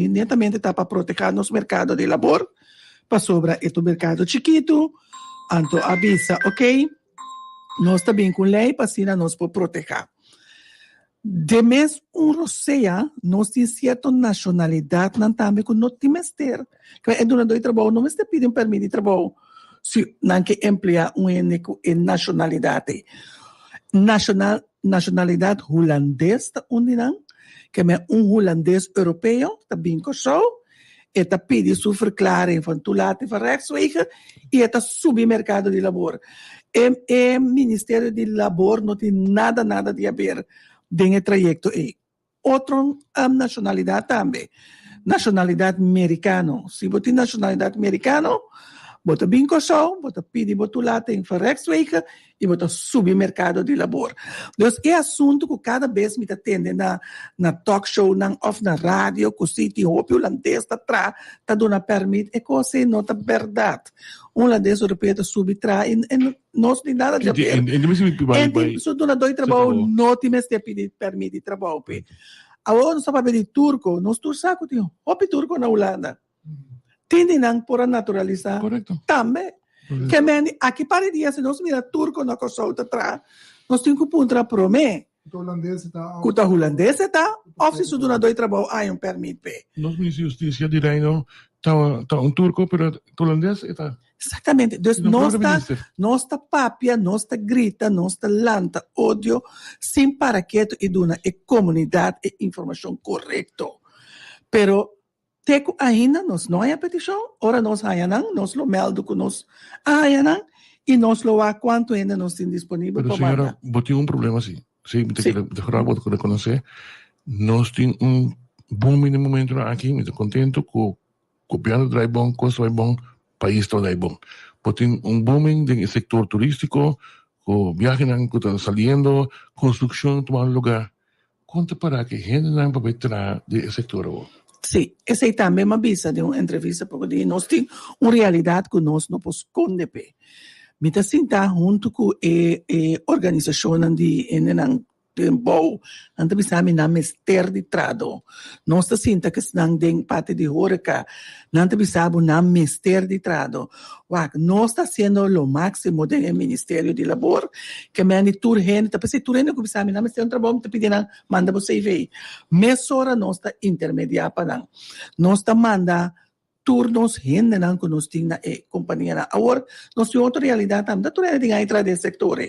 netamente está para proteger nosso mercado de labor, para sobre este mercado chiquito, então avisa, ok, nós também com lei, para assim nós podemos proteger. De mesmo roceia, nós temos certa nacionalidade, não também que não temos ter, que é donador de trabalho, não me pedem permissão de trabalho, se não que emprega nacionalidade. Nacionalidade holandesa, que é holandês europeu, também que sou, e pede sua verklaring van toelating van rechtswegen, e está submercado de labor. O Ministério de Labor não tem nada de a ver com o trajeto. Outra nacionalidade também. Nacionalidade americana. Se você tem nacionalidade americana, você bem coçou, você pede toelating van rechtswegen, e você subir o mercado de labor. Então, é assunto que cada vez me atende na talk show, ou na rádio, que o sítio holandês está dando permissão, é coisa não é verdade. Holandês europeu está subir atrás, e não tem nada de ver. E se o donador de trabalho não tem mais permissão de trabalho. Agora, nós estamos de turco, nós turcos temos turco na Holanda. Tendem por naturalizar. Correto. Também. Que aqui para dia, se nós mira turco na Kosovo atrás, nós temos que puntar para mim. O holandês está, ou se o donador de trabalho há permissão. Nós ministros de justiça de Reino está turco, mas o holandês está. Exatamente. Então, nós está papia, nós está grita, nós está lanta, ódio, sem para que e dona a comunidade e informação correta. Pero teco ainda nós não é petição, ora nós ainda nós lo meldo que nós ainda e nós lo há quanto ainda nós tem disponível para mandar. Pero senhora, botem problema assim. Sim, tem que reconhecer. Nós temos booming no momento na aqui, me contento com copiando dai bom, coisa vai bom, país todo dai bom. Tem booming do setor turístico, com viagem que está saliendo, construção tomando lugar. Conta para que gente não vai entrar do setor. Sim, essa aí também me avisa de uma entrevista, porque nós temos uma realidade que nós não podemos esconder. Me está sentando junto com a organização de tempo, antes bisami na mester de trado. Nós está sentando que nang deng parte de Horeca, nanti bisabo na mester de trado. Nós está sendo o máximo do Ministério de Labor, que me ani turhen, tapi se turhen ko bisami na mester de trabalho, tapi pedindo manda você ver. Mesora nós está intermediar para nós está manda turnos gente não que nós temos na companhia. Agora, nós temos outra realidade também. Da realidade tem entrar desse setor.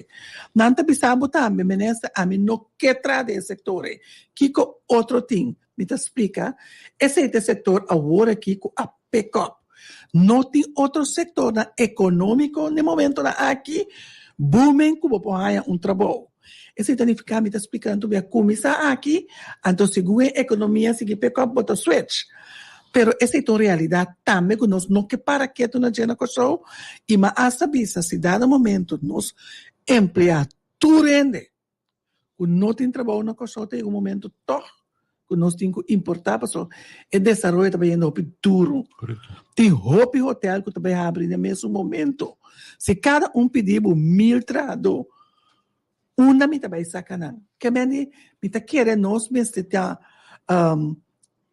Não está pensando também, mas a mim não quer entrar desse setor. Que outro tem? Me explica. Esse setor agora aqui com a pick-up. Não tem outro setor econômico no momento aqui booming como para trabalho. Esse significa me explicando que começar aqui, então segundo a economia seguir pick-up bota switch. Pero essa é a realidade também que nós não que para quieto na gente coisa e mas hasta bisa se dado momento nós emplear tudo rende que não tem trabalho na coisa tem um momento todo que nós temos que importar para o desenvolvimento também é duro. Tem hotel que também abre no mesmo momento. Se cada pedir 1.000 trado, uma me também sacanagem. Que me está querendo nós mesmo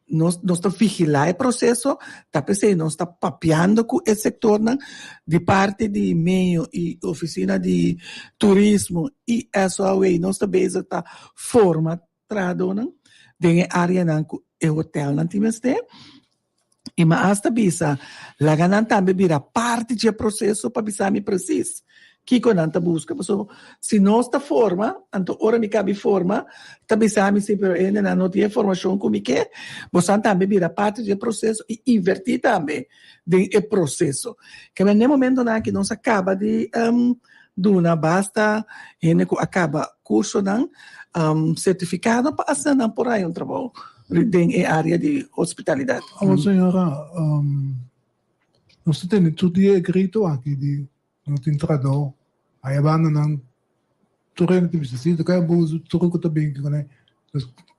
nós estamos vigilando o processo, nós estamos papeando com esse setor de parte de meio e oficina de turismo e essa aí nós também está formatado de área de hotel não temos e mas hasta bisa lá ganan também vira parte do processo para bisa me preciso que nanta busca, se nós está forma, então ora me cabe forma, também sabe se ainda não tem formação como que, você também vira parte do processo e invertir também do processo. Que no momento que nós acaba de duna basta, acaba curso certificado para assinar por aí trabalho em área de hospitalidade. Senhora, nós temos tudo escrito aqui de no tintrador, aí a banda não torrendo que precisa, então que é bom truco também que né,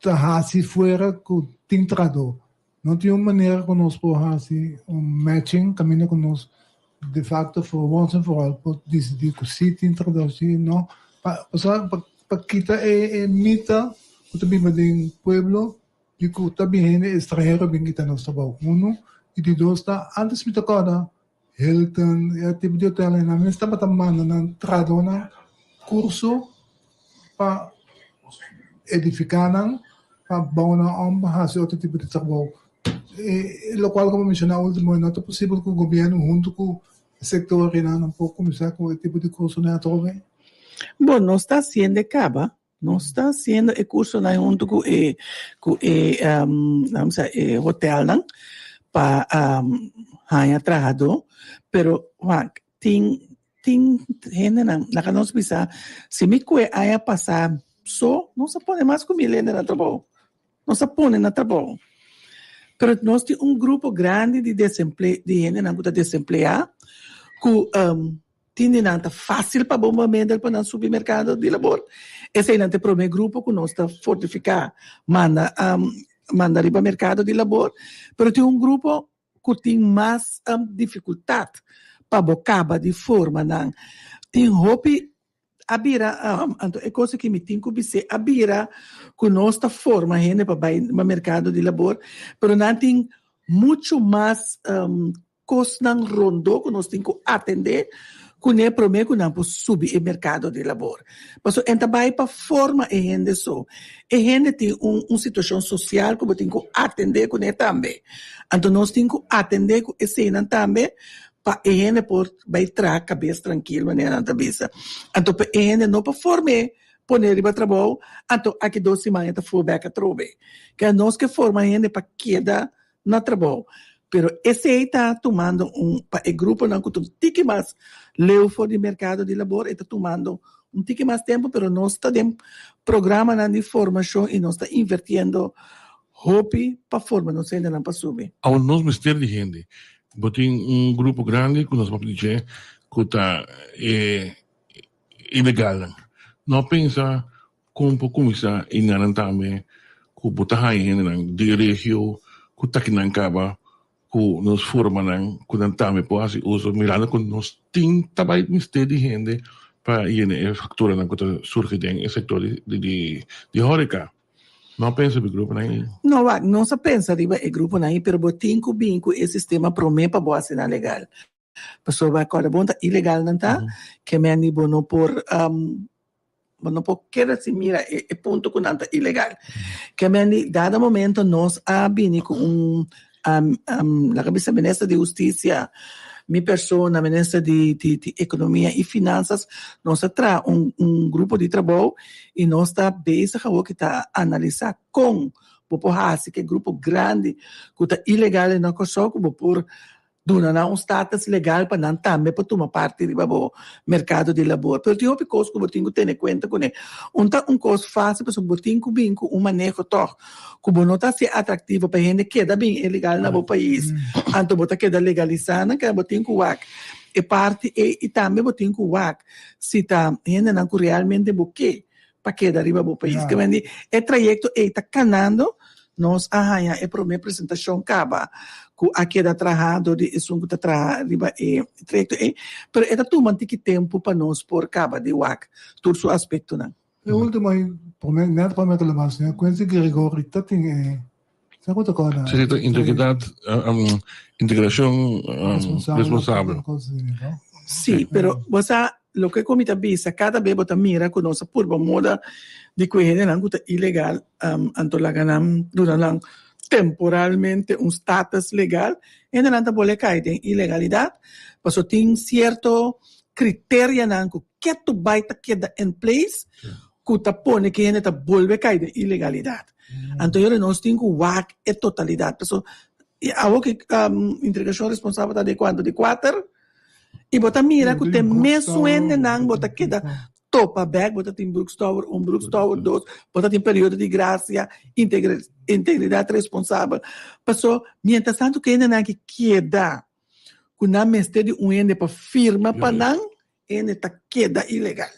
tá assim fora com tintrador, não tem uma maneira que nós podemos assim matching caminho com nós de facto for once and for all por decidir que se tintrador se não para quitar mita que também mas pueblo e que também é estrangeiro bem que tá no trabalho e de dois tá antes me tocava Hilton, tipo de hotel na minha estava também na entrada na curso para edificar para bom fazer outro tipo de trabalho. E o qual como mencionava último não é possível que o governo junto com o setor não pode começar com esse tipo de curso na trove. Bom, nós está sendo acaba, nós está sendo o curso na junto com o hotel não para hanya trado, pero tem gente na que nós bisa se me que haya passar só não se pode mais com milena na trabalho, não se pode na trabalho. Pero nós temos grupo grande de desemprego, de gente na que desempregada, que tem nada fácil para bom vender para o supermercado de labor. Esse é o primeiro grupo que nós está fortificar, manda para o mercado de labor, pero tem grupo que tem mais dificuldade para bocaba de forma não tem hope abira é coisa que me tem que ser abira que nós está forma gente para o mercado de labor, pero não tem muito mais coisas não rondo que nós tem que atender que é primeiro que não pode subir o mercado de labor. Mas então vai para forma e gente só. E gente tem uma situação social que tem que atender com ele também. Então nós temos que atender com esse também para a gente vai trazer a cabeça tranquila na cabeça. Então para a gente não para formar poner para trabalho, então aqui 2 semanas está for back a trove. Que nós que forma a gente para quedar no trabalho. Pero esse aí está tomando o grupo não que tem mais leu fora do mercado de labor, está tomando tique mais tempo, pero nós está dentro programa de formação e nós está invertindo hopi para forma não sei ainda para subir. Ao nós mistério de gente, botem grupo grande que nós vamos dizer que está ilegal. Não pensa como começar e não também que botar aí de região que está aqui na caba que nos forma que não também pode usar mirando que nós tem também mistério de gente para ir factura que surge no setor de horeca. Não pensa no grupo aí? Não se pensa riba e grupo aí, pero botin ku binco e sistema promete para boa sina legal. Pessoa vai agora bonta ilegal não tá? Que me ani bono por queda se mira e ponto com nada ilegal. Que me ani dado momento nós abini com la cabeça ministra de justiça, minha persona, ministra de economia e finanças, nós traz grupo de trabalho e nós está bem que está analisar com o que é grupo grande que está ilegal e não consegue por donar status legal para não também para tomar parte do mercado de labor. Pero tem outra coisa que eu tenho que ter em conta com ele. Coisa fácil para o tenho que manejo toch que não está se atrativo para gente que queda bem ilegal no país. Então bota queda legalizada que eu tenho que e parte e também eu tenho que se tá gente não realmente buque para queda arriba do país. Que vende é trajeto está canando nós arranha e para minha apresentação acaba que aqui da trajado de isso que está riba e trajeto pero é tu mantique tempo para nós por acaba de todo o aspecto não. E último aí neto para meter mais né quando que Gregório tá tem sabe quanto coisa integração responsável. Sim, pero você lo que comita bisa cada vez bota mira con nossa purba moda de que gente não gusta ilegal anto la ganam durante temporalmente status legal e não anda bole cair em ilegalidade passo tem certo critério não que tu vai ta queda in place que ta pone que gente ta volve cair em ilegalidade anto eu não tenho que é totalidade passo a que integração responsável de quanto de 4 e bota mira que tem mesmo ainda não bota queda topa back bota tem Brooks Tower Brooks Tower 2 bota tem período de graça integridade responsável passou mientras tanto que ainda não que queda que não mistério ainda para firma para não ainda tá queda ilegal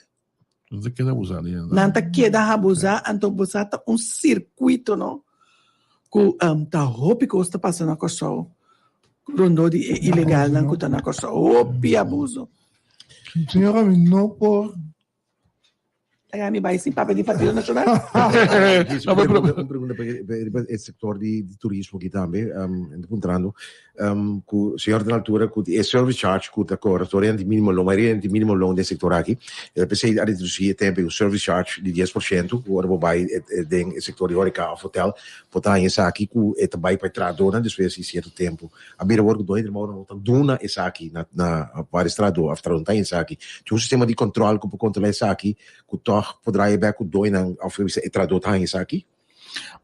não tá queda abusar não tá queda abusar então você tá circuito não que tá roupa que está passando a coisa rondou de ilegal não que tá na coisa roupa abuso senhora não por mi vai sim papel de partido nacional. Uma pergunta para esse setor de turismo aqui também, encontrando que o senhor da altura que é service charge que agora restaurante mínimo longo, restaurante mínimo longo desse setor aqui, pensei a reduzir tempo o service charge de 10%, agora vou vai do setor de horeca ou hotel, botar essa aqui que é também para tradona depois de certo tempo. A beira work do ainda não tá dona essa aqui na para estrador, after não tá essa aqui. Tinha sistema de controle que para controlar essa aqui, que poderá ir back o doinan ao trador tá essa aqui.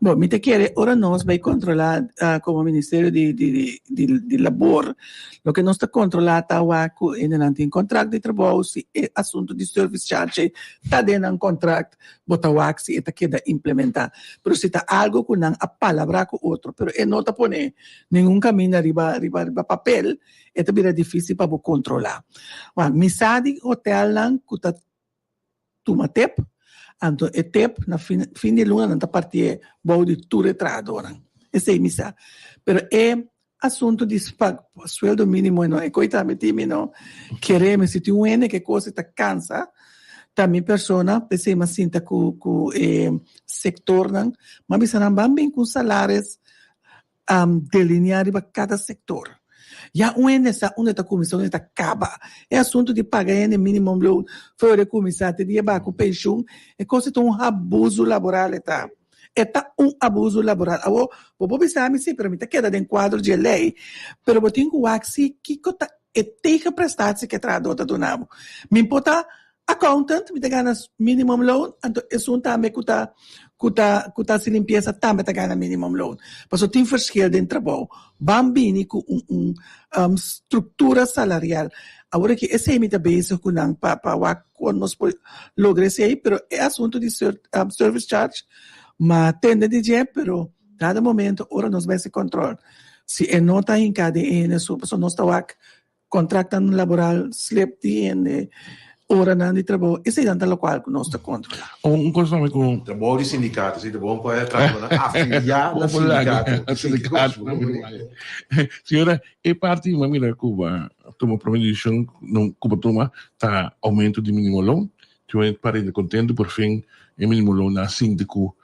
Bom, me te quer, ora nós vai controlar como Ministério de Labor, o que nós está controlando ainda não tem contrato de trabalho, se é assunto de service charge, está dentro de um contrato, bota o se está queda implementar. Mas se está algo que não a palavra com outro, mas não está poner nenhum caminho arriba papel, é também difícil para controlar. Mas misade hotel não que está toma tempo, então é tempo na fim de luna não está partir bom de tudo retradora. Esse é missa. Pero é assunto de sueldo mínimo não é coisa me time não queremos se tem um que coisa está cansa também persona pensei mas sinta que sector não mas bisa não bem com salários delinear para cada sector. Já onde comissão está acaba. É assunto de pagar no mínimo loan, foi de comissão, de ir com pensão, é coisa de abuso laboral, tá? É abuso laboral. Vou pensar, mas sim, para mim, queda dentro do quadro de lei, mas eu tenho que tem que prestar se que tradota do nabo. Me importa accountant, me ganha minimum loan, então é assunto também que se limpeza também ganha minimum loan. Mas tem verschil dentro do trabalho. Bambini com estrutura salarial. Agora que esse é muito basic com não para nós lograr isso aí, pero é assunto de service charge, mas tende de dizer, pero Dado momento, ora nós vai se controle. Se é nota em KDN, so nós está contratando laboral, slip DN, ora não de trabalho, isso é tanto local que nós está controlando. Coisa também com... Trabalho de sindicato, se bom para afiliar no sindicato. Senhora, é parte de maneira Cuba toma proposition, não Cuba toma, tá aumento de mínimo loan, eu parei de contento, por fim, o mínimo loan na síndico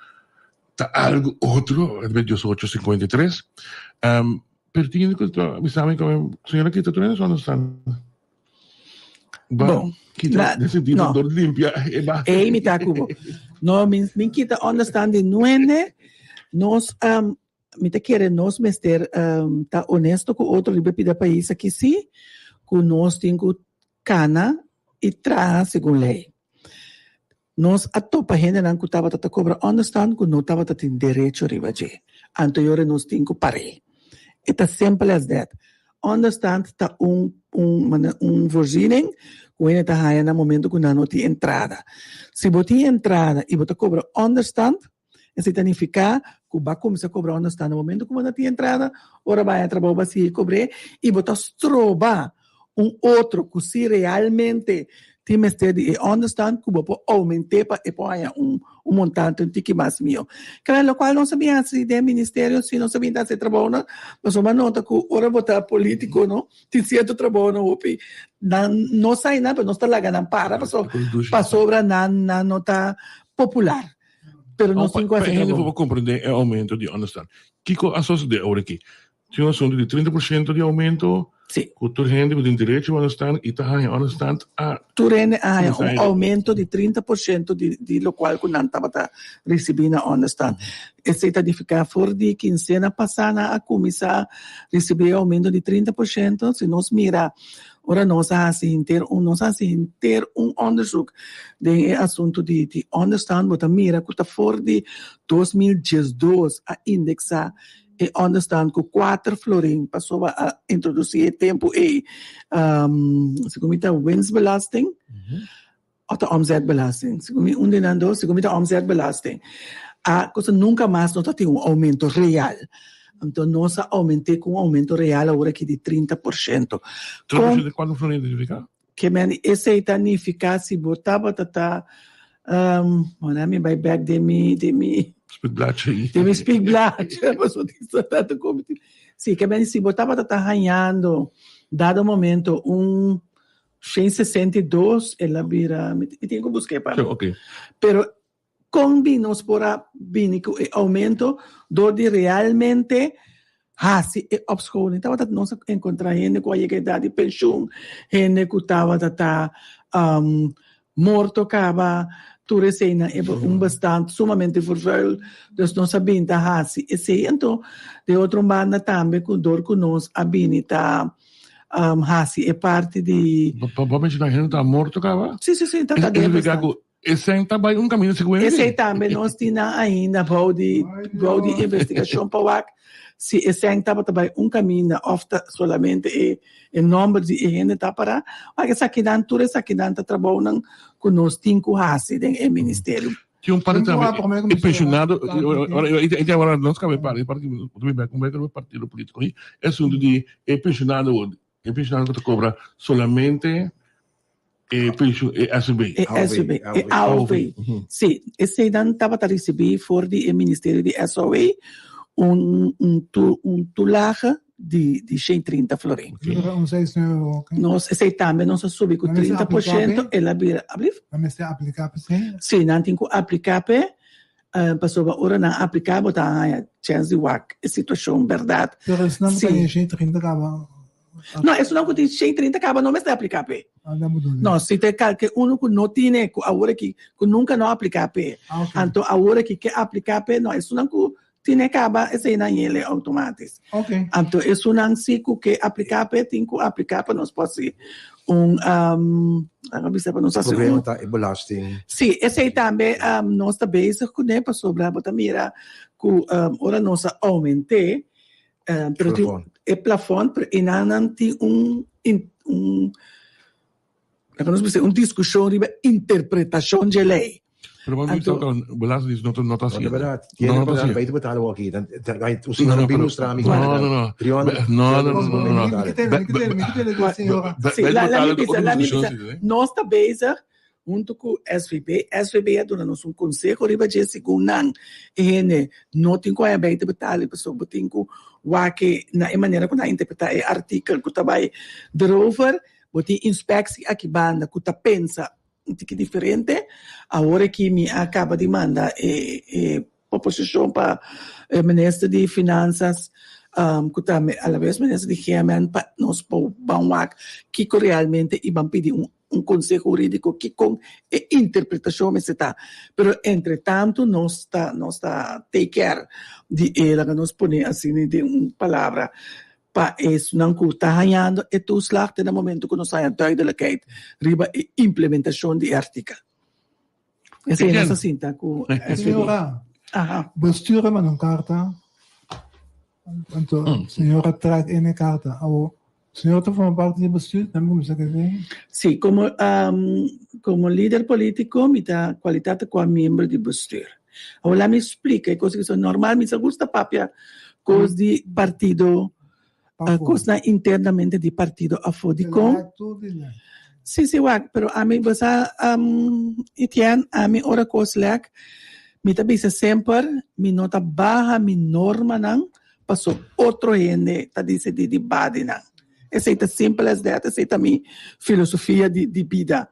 tá algo outro, é de 18,53. Pertinho que me sabe como senhora que tu não understand. Bom, nesse dia no. dor limpia e mi ta Cuba. No, min kita understanding nuene, nós mi te quer nós mester tá honesto com outro libre país aqui sim, com nós tenho cana e tra segundo lei. Nós atopa gente não cutava tata cobra understand que não tava tata direito ribaje. Anterior nós tenho pare. It's as simple as that. Understand tá voorziening que ele tá haya na momento que não tem entrada. Se botar entrada e botar cobra understand, isso significa que vai começar a cobrar understand no momento que não tem entrada, ora vai a trabalhar se cobrar e botar stroba outro que se realmente tem mestre de understand que vai aumentar para apoiar montante que mais mil. Claro, qual não sabia se de ministério se não sabia se trabalha, mas uma nota que ora botar político, não? Tem certo trabalho no UP. Não sai nada, não está lá ganhando para sobra na nota popular. Pero não tem quase nada. Eu vou compreender o aumento de understand. Kiko, a sociedade agora aqui. Tinha um assunto de 30% de aumento. Sì. Tu rende com direito a understand e tá understand a tu rende aumento di 30% di lo qual non estava recebendo understand. E se significa for di quincena passada a começar receber aumento di 30%, se nós mira ora nós assim ter onderzoek de assunto de understand, bota mira que tá for di 2012 a indexar e understand que 4 florin passou a introduzir tempo e segundo a winstbelasting ou a omzetbelasting. Segundo a omzetbelasting. A coisa nunca mais não tem aumento real. Então, nós aumentamos com aumento real agora aqui de 30%. 30% de quanto florin significa? Que esse significa se botava me vai back de mi Deve spiegare, sì, che bene si botava tagliando, dato momento 162 e la birra, mi tengo que buscar para. Okay. Pero combinos por binico e aumento dove realmente sì, e obscuro, estava non si incontra gente con idade di pensione, gente che stava morto cava tu receina é bastante sumamente vervuil, dus nós sabemos assim. E se então de outra banda também com dor que nós habita assim é parte de. Vamos mencionar gente está morto cava? Sim, está bastante. Esse também caminho seguinte. Esse também nós temos ainda vou de investigação para se esse estava também caminho ofta solamente o número de gente está para mas essa aqui dan tudo essa aqui dan trabalhando com nós cinco assim no ministério. Tinha parente também pensionado agora não se cabe para o partido político aí é assunto de pensionado que cobra solamente SB. AOV. Sim, esse dan estava a receber fora do ministério de SOE tulaje de 130 florin. Nós aceitamos, nós subimos com 30% e la bira. Mas é aplicar para você? Sim, não tem que aplicar para passou a hora não aplicar, botar a chance de WAC. É situação, verdade. Pero isso não tem 130 caba. Não, isso não tem 130 caba, não é aplicar para. Não, se tem que uno que não tem, agora que nunca não aplicar para. Então, agora que quer aplicar para, não, isso não tiene acaba esse na ele automático. Okay. Então isso não se que aplicar para tem que aplicar para nós pode problema tá belasting. Sim, esse também nós está basic com né para sobre botar mira que ora nós aumente pero o plafond para não tem discussão de interpretação de lei. Pero mami, belas is not Wat siya. berat? Tiene que dar 20 ook hier. Dan using ang binus trami. No. 300. No. Sim, lá me pisa. Nós está bezig junto com o SVB. SVB é dona nós conselho riba de segundo e não tem como bem betale pessoa botin com que na maneira como interpretar o artigo que trabalha erover botin inspecção aqui banda que tá pensa um pouco diferente. Agora que me acaba de mandar proposição para o ministro de Finanças, que também, a vez, ministro de Higiene, para nós vamos que realmente vão pedir conselho jurídico que com interpretação me está. Pero, entretanto, nós está take care de ela, que nós põe assim, de uma palavra, para isso não está ganhando, e tu slacht no momento que nós saia duidelijkheid, riba a implementação de artikel. Essa é a nossa cinta com Senhora, besturen met een carta. Senhora traz uma carta. A senhora forma parte do bestuur, também como você quer dizer? Sim, como líder político, me dá qualidade como membro do bestuur. Agora me explica, coisa que normal, me gusta papia, coisa de partido, coisa internamente de partido afodicom. Sim, pero a mim você Etienne, a mim ora coisa me tá bisa sempre, me nota barra, me norma não, passou outro ende, tá disse de debate não. Essa é simples dessa, essa é a minha filosofia de vida.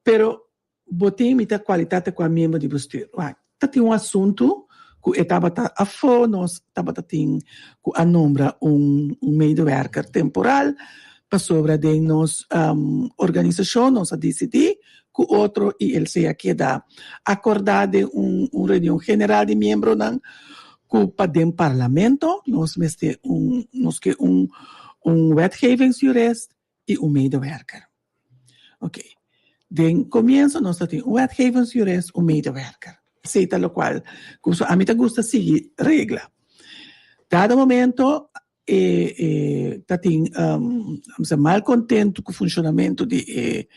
Pero botei muita qualidade com a membro de bestuur. Tá tem um assunto que estava a fo, nós estava tem que a nombra medewerker temporal para sobre de nos organização, nós a decidir que outro e ele se aqui dá acordar de reunião general de membro não que para dem parlamento nós meste que wetgevingsjurist e medewerker. Ok. Den comienzo nós temos wetgevingsjurist e medewerker. Seita lo qual, a mim te gusta seguir regra. Dado momento tem mal contento com o funcionamento de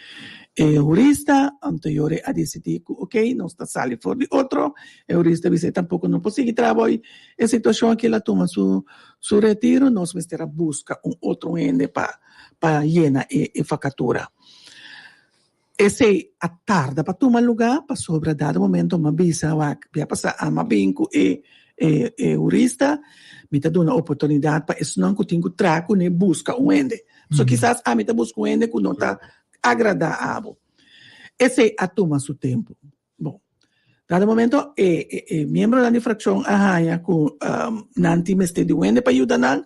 jurista, anterior a decidir que, ok, não está sali fora de outro, o jurista diz tampouco não pode seguir trabalho, a situação que ela toma su retiro, nós vamos ter a busca outro ende para llenar a facatura. Esse a tarde para tomar lugar, para sobre dado momento, uma visa, vai passar a uma binco jurista, me dá uma oportunidade para isso não que tenho trago nem busca ende. So quizás a mim busca ende que não está agradável. Esse a toma seu tempo. Bom, dado momento membro da infração a haya com nanti meste de ende para ajudar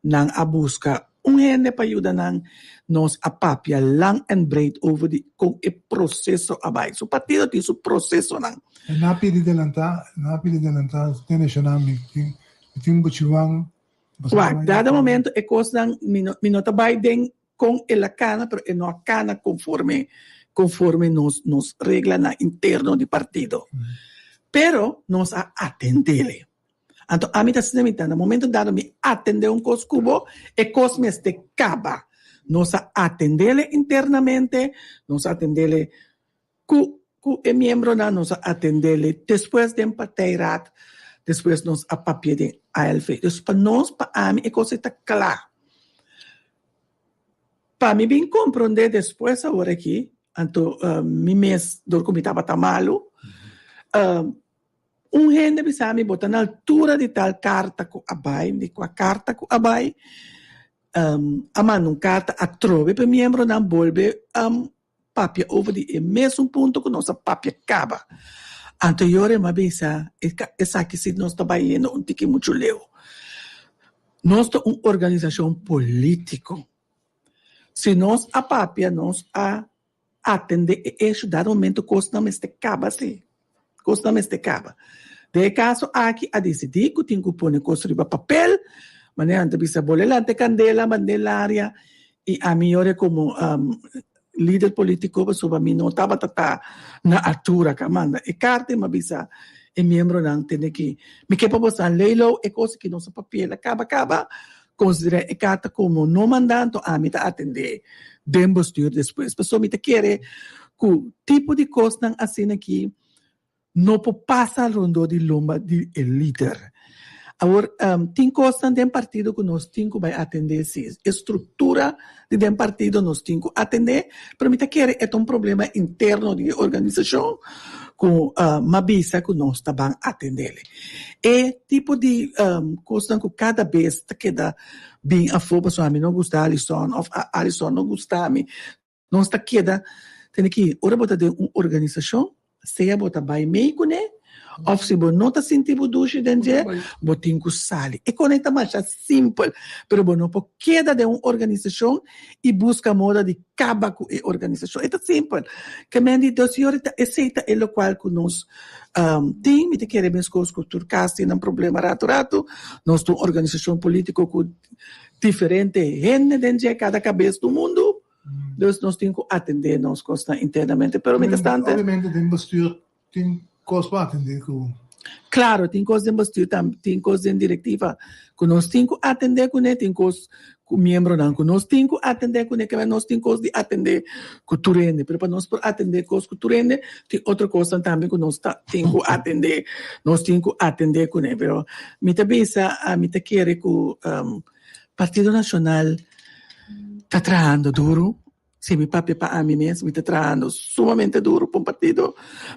nan a busca ende para ajudar nos a papia lang and bread over com o processo abaixo. O partido tem seu processo nan. Napi de delantar, tem chamado tem buchiwang. Dado momento é coisa minota Biden com ela cana, pero não a cana conforme nos regla na interno do partido. Pero nos a atendele. Então a mim está sendo no momento dado me atender coisa cubo e coisa me este caba. Nos a atendele internamente, nos a atendele cu membro na nos a atendele depois de empateirat, depois nos a papel de ALV. Então para nós, para mim, é coisa está clara. Para mim, bem compreender depois agora aqui, então, mi mês do que estava tão malo, gente bisa me botar na altura de tal carta com abai, de com a carta com abai, a mano carta a trove para membro não volve papia over de mesmo ponto que nossa papia acaba. Anterior uma bisa, essa que se nós trabalhando um tique muito leu. Nós somos uma organização política. Se nós a papia nós a atender e ajudar no momento costa me acaba assim, costa me acaba. De caso aqui a decidir que tem que pôr coisa riba papel, maneira de bisa bolelante candela, mandelária e a melhor como líder político sobre mim não estava na altura que manda e carta mas bisa e membro não tem que me que para você leilo é coisa que nosso papel acaba considera a carta como não mandando a mim atender dem bestuur depois. Pessoa me quer que o tipo de coisa assim aqui não passa rondo de lomba de líder. Agora, tem coisas de partido que nós temos que atender, sim. Estrutura de partido nós temos que atender, para mim, é um problema interno de organização, com uma visa que nós também atender. É tipo de coisa que cada vez queda bem a fogo, pessoal, a mim não gusta a Alisson, ou a Alisson não gusta a mim. Nós queda, tem que, ora botar de uma organização, seja botar bem meio com ele, ou se você não está sentindo duche dentro, você tem que sair. É conecta mais simples, mas você não pode quedar de uma organização e buscar moda de acabar com a organização. É simples. Que me diz, Deus, senhor, aceita o qual que nós temos, e queremos que os culturas tenham um problema rato, nós temos uma organização política com diferente gente dentro de cada cabeça do mundo. Deus, nós temos que atender nós coisas internamente, mas, mientras tanto... Obviamente, tem coisas para atender. Claro, tem coisas em bastidor, tem coisas em diretiva, que nós temos que atender com ele, tem coisas com membro não, que nós temos que atender com ele, que nós temos coisas de atender com o Turende, mas para nós atender coisas com o Turende, tem outra coisa também que nós temos que atender, nós temos que atender com ele, mas me pensa, me quer que o Partido Nacional está trabalhando duro. Se mi papi para mim mesmo, me está trabalhando sumamente duro para o partido,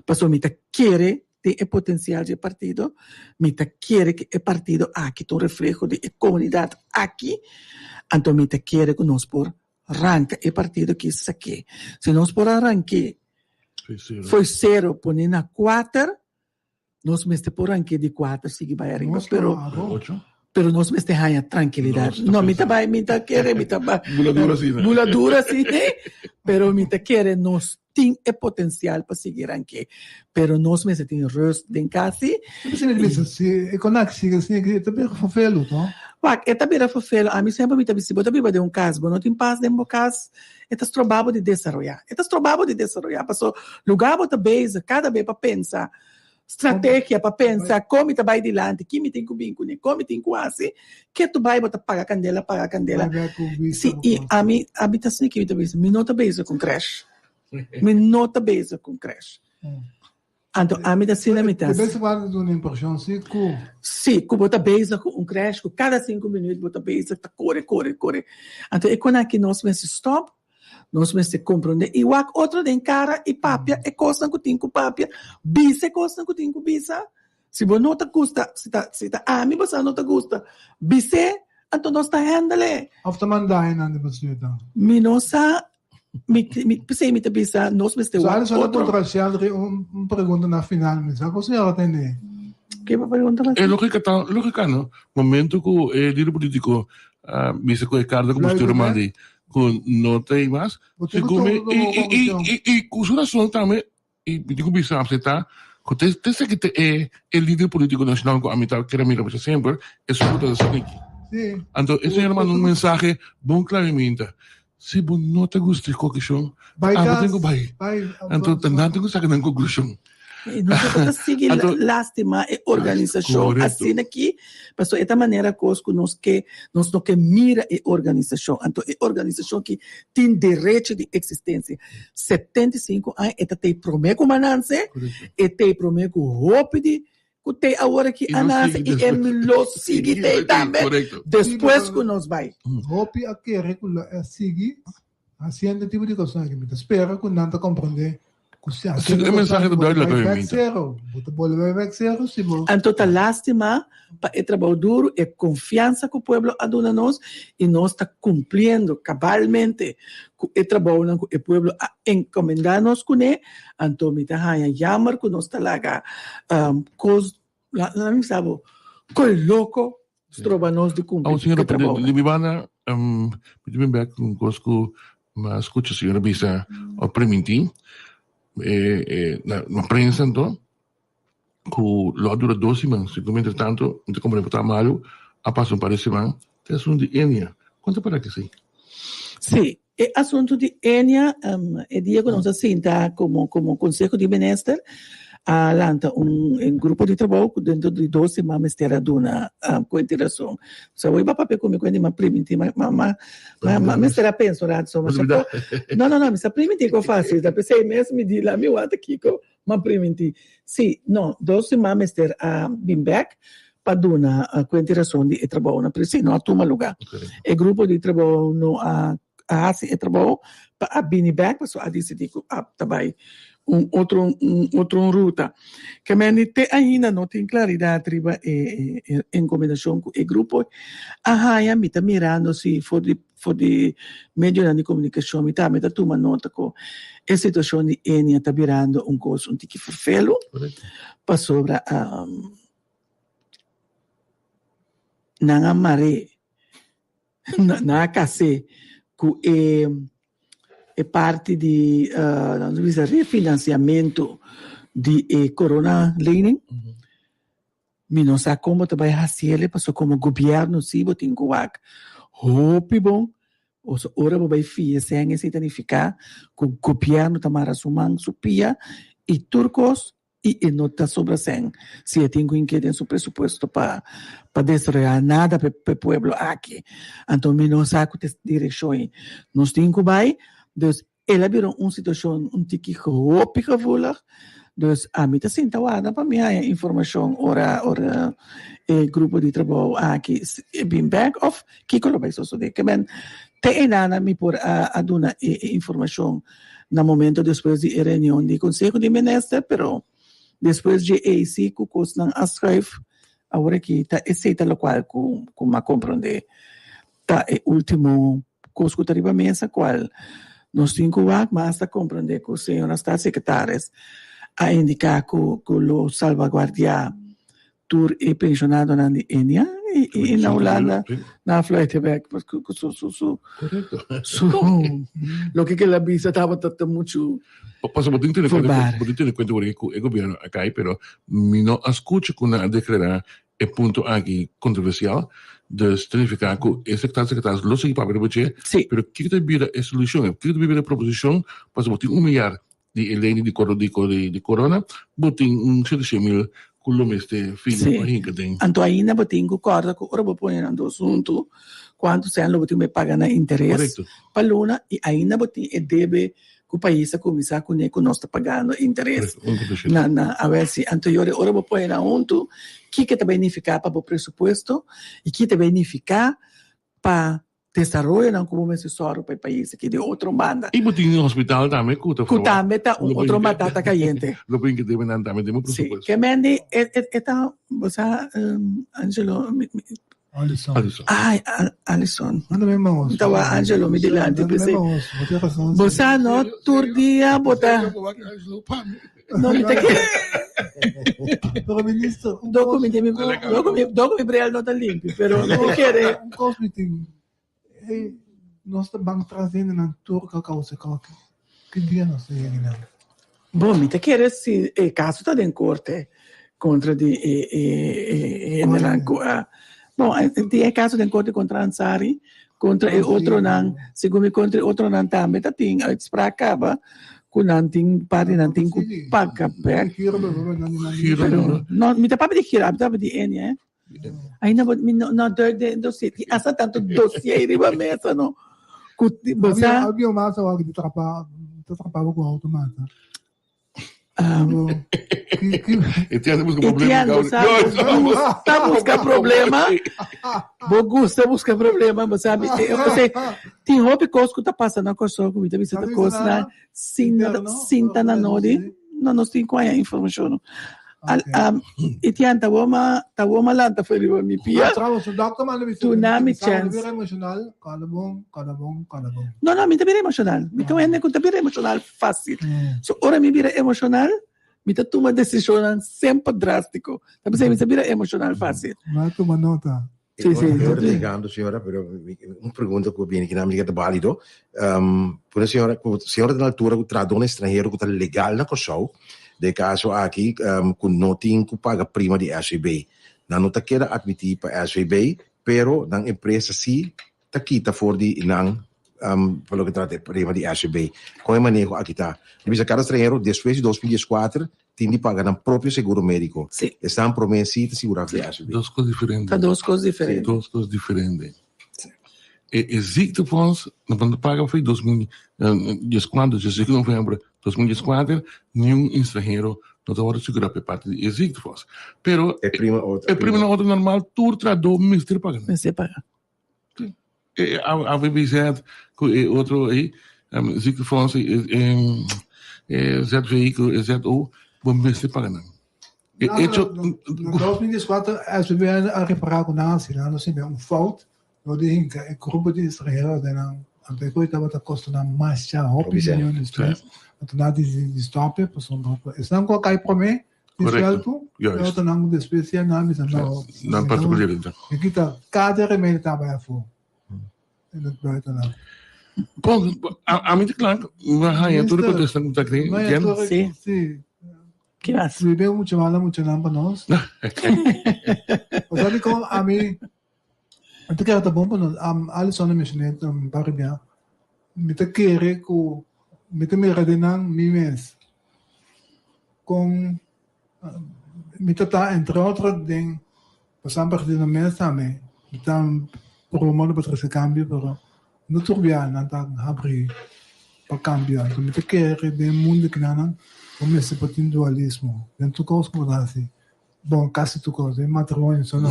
mas me quer ter o potencial de partido, me quer que o partido aqui tem um reflejo de comunidade aqui, então me quer que nós por arrancar o partido que isso aqui. Se nós por arrancar foi 0, põe na 4, nós me por arrancar de 4, sigue vai arriba, pero nós me ganha tranquilidade. Não, me vai, me quer, me vai. Bula dura, sim. Pero me quer, nós tem o potencial para seguir aqui. Pero nós me tem rust em casa. Se conecta, se também fofelo, não? É também fofelo. A mim sempre me disse, você vai de um caso, não tem paz de um caso. Estás trabalhando de desenvolver. Passou lugar para base, cada vez para pensar. Estratégia para pensar como tu vai adiante, que me tem que vir com ele, como tem que fazer, que tu vai botar pagar candela. Sim, e a mim está assim que me nota base com creche. Me nota base com creche. Então, a mim está assim na metade. Você vai dar uma impressão, sim, que... Sim, que bota base com creche, cada 5 minutos bota base, corre. Então, é quando aqui nós vamos stop, nós vamos compreender. E o outro tem cara e papia, é coisa que tem com papia, bisa é coisa que tem com bisa. Se você não te gusta, se a mim você não te gusta, bisa, então nós está handle. After mandain na negócio então. Minosa, me bisa, nós vamos ter outro. Só controversial, uma pergunta na final, mas a você ela atende. Que pergunta mais? É lógica, não? Momento que o líder político, bisa com Ricardo, como você manda com nota e mais, e com sua também, e digo bisa aceitar, que tem que é o líder político nacional com a mitad que era mira para sempre, é só para assim aqui. Então, esse é uma mensagem bom claramente. Se você não te gusta de qualquer coisa, tenho vai. Então, não tenho que sacar uma conclusão. Nós seguir lástima e organização assim aqui, mas de esta maneira que nós não que mira a organização, então a organização que tem direito de existência. 75 anos, esta tem promessa mananse, e tem promessa rápido, que tem agora que ananse e é melhor seguir também. Depois que nós vai. Rápido aqui regular seguir, assim tipo de coisa que me espera que não te compreender. O mensagem do Brasil então, a lástima para o trabalho duro e confiança que o povo aduna nós e nós está cumprindo cabalmente com o trabalho que o povo encomenda-nos com ele. Então, me está chamar que nós está lá, não sabe, coisa louco, trova-nos de cumprir o trabalho. Libana, me back com coisa que mas escuta a senhora bisa o permitir na prensa então que lá dura 12 semanas, se como entretanto não como está malo a passar para semana é assunto de Enia, quanto para que sim? Sim, é assunto de Enia, é dia que nós assenta como Conselho de Bem-Estar, Lanta un gruppo di lavoro dentro di 12 ma mestiere ad una continuazione. Se vuoi papà come quindi ma primi ma mestiere penso insomma. No, mi sa primi ti facile, da per 6 mesi mi di la mia guarda Kiko, ma primi ti. Sì, no, 12 ma mestiere a Bimback paduna continuazione di lavoro, no a Tuma lugar. E gruppo di lavoro no a Hasi e lavoro a Biniback, so a decidico a tabai un outro ruta. Que me te ainda não tem claridade riba em combinação com o grupo. Ya me tá mirando se for de meio de comunicação, me tá tomando nota com a situação de Enia tá mirando coisa que ferfelo para sobre na maré na case com è parte di rifinanciamento di Corona Lening. Mi non sa come te vai fazer, perché come governo si vou ter que hopi bom, ora vai fia sem significar que o governo tamara sumang supia e turcos e nota sobre sem. Se tem que ter su presupuesto para destruir nada para pueblo aqui. Então mi non sa que direção nós tem que vai. Dus ela virou uma situação tique hoop gevoelig. Dus a mim tá sentado para mim a informação ora grupo de trabalho aqui been back of que coloca isso de que ben te enana mi por a dona informação no momento depois de reunião de conselho de ministro, pero depois de AC que cos não ascreve agora que tá aceita lo qual com ma compreender tá último coisa que arriba mesa qual nós temos que mas compreender que o senhor está secretários a indicar que o salvaguardia tur e pensionado na Enia e na Holanda na Fluitebek porque lo que la visa estava tanto muito Posso botar in conto che il governo acá, però mi non ascolto con una declarare e punto anche controversiale. Dus significa que el secretario lo sigue para ver, pero quiere ver la solución, quiere ver la proposición para botar $1 milhão de lei de corona, botar 700.000 quilômetros fino para hinca tem. Então ainda botar concorda que ora vou pôr no assunto quanto se lo botar me paga na interesse para luna e ainda botar e deve que o país começar com o que nós está pagando interesse na a ver se anterior ora vou pôr na junto que te beneficia para o presupuesto e que te beneficia para desenvolver um como necessário para o país que de outro banda. E botar no hospital também, que também tá outro batata caliente. Lo bem que deve não também temos presupuesto. Que mende então você Angelo Alisson. Então Angelo me dilante pensei. Você no tur dia botar. Não me Ministro, dopo mi brel não tá limpo, pero não quer. Meeting. Nós estamos trazendo na turca causa que dia nós temos. Bom, me quer se caso está em corte contra de bom, é caso de corte contra Ansari, contra outro não, segundo contra outro não também tá tem a expracaba com nanting pari nanting com paga back. Não, me tá para de hira, tá para de N, ainda não do city, asa tanto dossiê riba mesa no. Havia uma só que trabalhava com automata. Etienne busca problema. Tá busca problema. Bogusta busca problema, sabe? Eu sei, tem roupa que tá passando a coisa com a visita coisa na cinta na node, não nós tem qual é a informação. Etienne tá uma lá tá feliz me pia. Tu na me chance. Calabong. Não, me tá bem emocional. Me tá vendo que tá bem emocional fácil. So ora me vira emocional. Me tá toma decisão sempre drástico. Tá pensando me tá vira emocional fácil. Vai tomar nota. Estou ligando, senhora, pero uma pergunta que viene que não me liga de válido. Por a senhora na altura que traduz um estrangeiro que está legal na coisa, de caso aqui, que não tem que pagar prima de SVB. Não está querendo admitir para SVB, pero na empresa sim, está quita for de não quello che tratta prima di ACB, come manejo aqui tá. Divisa cada estrangeiro, después de 2004, tem de pagar no próprio seguro médico. Sim. Estão prometidos de segurar de ACB. Duas coisas diferentes. Tá duas coisas diferentes. Duas coisas diferentes. E ziektefonds, quando paga foi 2014, 16 de novembro de 2014, nenhum estrangeiro não estava segurado por parte de ziektefonds. Pero é prima outra normal, tudo tradou ministério pagando. Ministério pagando. A VBZ, outro aí, ziektefonds, Z-veículo, ZO, o ministério pagando. Em 2004, a SBB a reparar com a Nancy, não sei bem, fout. Eu disse que o grupo de estrangeiros até que estava custando mais de 8 milhões de dólares. Então, nada de stop, estão com a cai para mim, Correto. eu estou não de especial, não não particular então. Aqui está, cada remédio está bem a fogo. Bom, a mim claro, mas aí tudo que estão tá criando. Sim. Que mais? Se bem muito mal para nós. Sabe como a mim até que era bom para nós. Alisson me mencionou para bem. Me te querer com me te redenang mês com me te tá entre outros ding passam para de mês também. Então promover para esse cambio para não turbiar não tá abrir para cambiar. Então me te querer de mundo que não como esse patin dualismo. Dentro coisa como assim. Bom, quase tu coisa, matrimônio só não.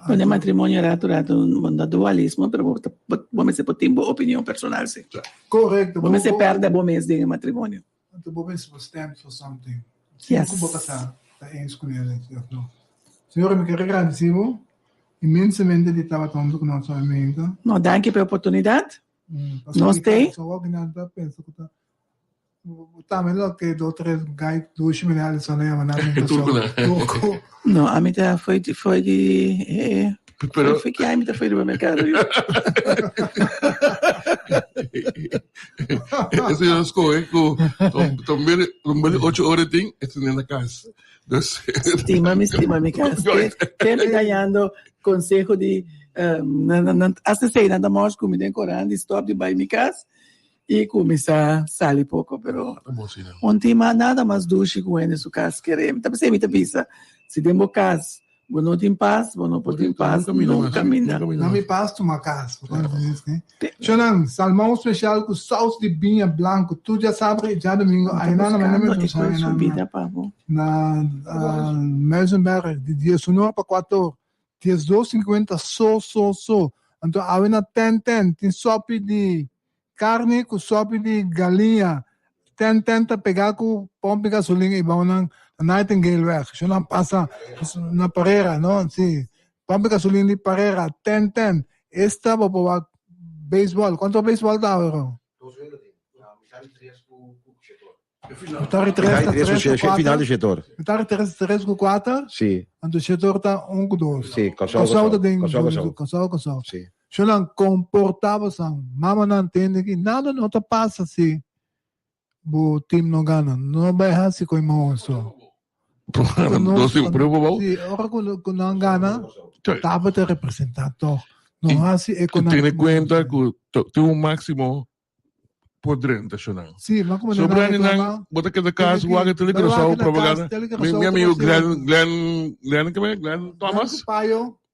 Quando é matrimônio era um dualismo, mas vamos se pode ter opinião personal, sim. Correto. Vamos se perde bom mês de matrimônio. Então vamos se stand for something. Yes. Como está escolher não. Senhor, me quero agradecer imensamente de estar falando com nosso amigo. Não, danke pela oportunidade. Nós tem. Só que não penso que tá melhor que do 3 gai 2 milhares só nem mandar não, a mim foi de foi que a mim foi do mercado. Esse é o escolhe com também 8 horas tem isso na casa. Estima me casa. Sempre ganhando conselho de assistei nada mais comida em corante stop de buy me casa. E começar a sair pouco, pero um tema nada mais doce com ele, su casa queremos. Então, você me avisa, se tem casa, você não tem paz, você não pode ter paz, não caminha. Não me passa uma casa. Chonan, salmão especial com salsa de binha branco, tu já sabe, já domingo, aí na Melzenberg, de dia 19 para 4, dia 2,50 só. Então, aí na 10, tem sopa de carne com sopa de galinha, tenta pegar com pompe gasolina e vão na Nightingale weg. Se não passa na Parreira, não? Sim. Pompe gasolina de Parreira, esta vou para beisebol. Quanto beisebol dá, Euro? Final de setor. Metade 3 com 4? Sim. Então o setor está 1 com 2. Sim, Consol. Se não comportava-se, mama não entende que nada não te passa se o time não ganha. Não vai assim com o irmão só. Ora, quando não ganha, estava te representando. Não assim é com tem em conta que tem um máximo podrente, Shonan. Sim, mas como não é, bota cada caso, o água telegrafou propaganda. Meu amigo Glenn Thomas.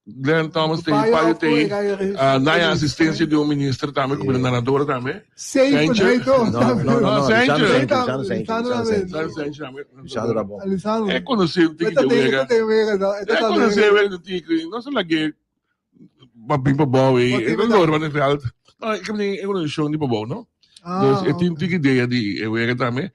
Glenn Thomas tem pai tem na assistência de um ministro também, como nadador também. Sempre é conhecido o tique de Vega. É conhecido o tique. Não sei lá que babim babau e não normal na real. É como um show de babau, não? Dus eu tenho ideia de eu também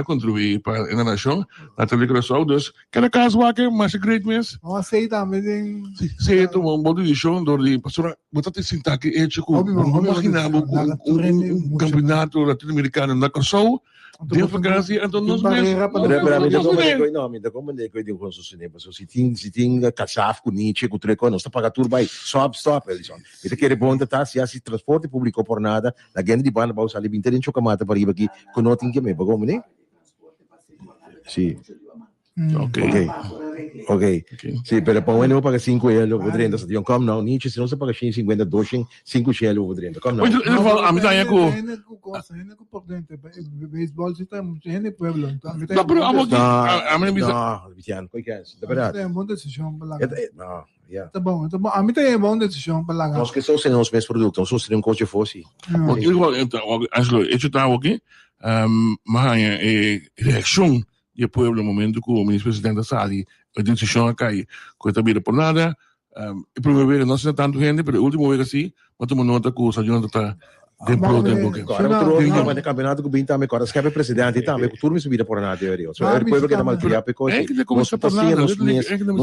contribuir para a nação, na telegrafia, dus cada caso aqui mais great mês. Não aceita mesmo. Se tu um bom de show, dor de pastora, botar te sentar que é tipo, imaginava um campeonato latino-americano na Kosovo. De vakantie en dan nog meer. Não, como é que eu digo com o cinema? Se tem caçaf com niche, com treco, não está pagando tudo bem. Stop, Elison. Isso que é bom tá se assim transporte público por nada, na gente de banda pausa ali bem em chocamata para ir aqui, com não tem que me pagou, né? Sim. Ok. Ok. Sì, per poi non paga 5 euro over 30, se io come no, niente, se non si paga 50 12, 5 euro over 30. Come no? In ieder geval, a mitad ko. Baseball zit er pueblo. No, pero amo aquí, a mí me No, Vitiano, poi che è? Da verdade. É uma decisão para lá. No, yeah. Tá bom. A mim também é uma decisão para lá. Nós que só se nos mesmos produtos, não só se um coach fosse. in ieder geval, Angelo, hecho estaba aquí, mahanya reacción del pueblo, momento que el ministro presidente sali, la decisión acá, que está bien por nada, y promover, no sé tanto gente, pero el último vez así, matamos nota que sa Jonathan está dentro del bloque. Agora o trono mas no campeonato que binta me agora se cabe presidente também o turno subida por nada teoria. So é depois que da malcriar pe coisa. Não se passa não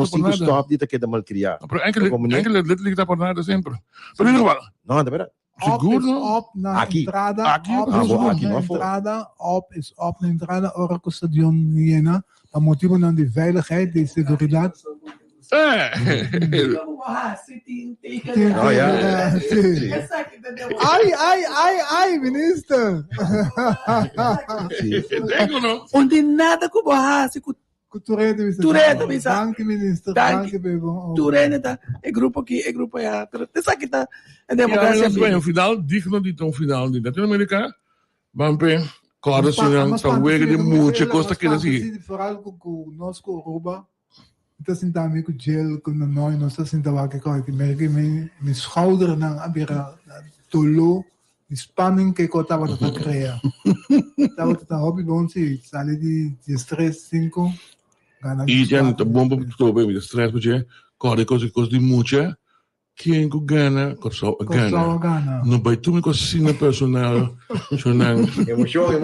se stop dita que da malcriar. Pero enkele lid está por nada sempre. Pero in ieder geval, Não, da verdade. Op na entrada. Op na entrada. Op is op na entrada. Ora com o stadion Viena. A motivo não de veiligheid, de seguridade. Oh, yeah. Ai, minister. Onde nada com borracha, com Tureta, minister. Danke, minister. Danke, bebo. Tureta, é grupo aqui, é grupo aí. Isso aqui tá, é democracia. democracia. Um final digno de um final de Latinoamérica, vamos ver, claro, se não são wegen de muita coisa que assim. Vooral com nós com Aruba. Então, assim, também com o gel, com o nós, nós assim, tava que coi, que me schouder na abira tolo, spanning que eu tava a criar. Tava a hobby bom se sale de stress 5. E já não tá bom para tu bem, de stress porque corre coisa de muita. Quem gana, gana. Não vai tu me cocina personal, chonang. Emoção. É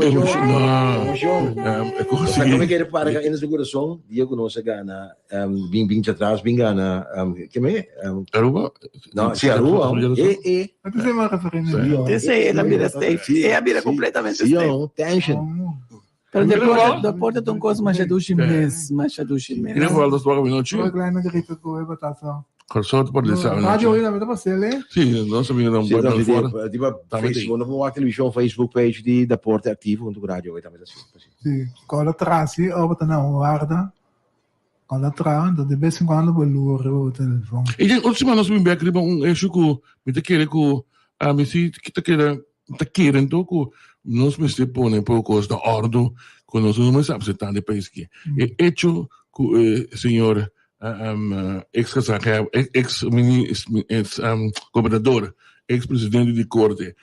coisa. Mas como é que ele para que nesse coração, dia que nós gana, bem atrás, bem gana, que me? Aruba? Não, se Aruba, Mas você vai referir Esse aí é a mira safe, é a mira completamente safe. Tension. Pero depois de um coisa mais aduche mesmo, mais aduche mesmo. In ieder geval, dat is wel een minuutje. Uma kleine grita com o batação. Corso por dessa. Rádio ainda vai passar, né? Sim, nós sabemos não pode fora. Tipo, Facebook, não vou televisão, Facebook page de da porta ativo quando o rádio vai também assim. Sim, quando atrás, ou tá na guarda. Quando atrás, de vez em quando o telefone. E já última nós vimos aqui issue que me querer que a me se que tá querendo que nós me se põe poucos da ordem quando nós não sabemos se tá de país que é hecho que senhor ex-governador, ex-presidente de corte,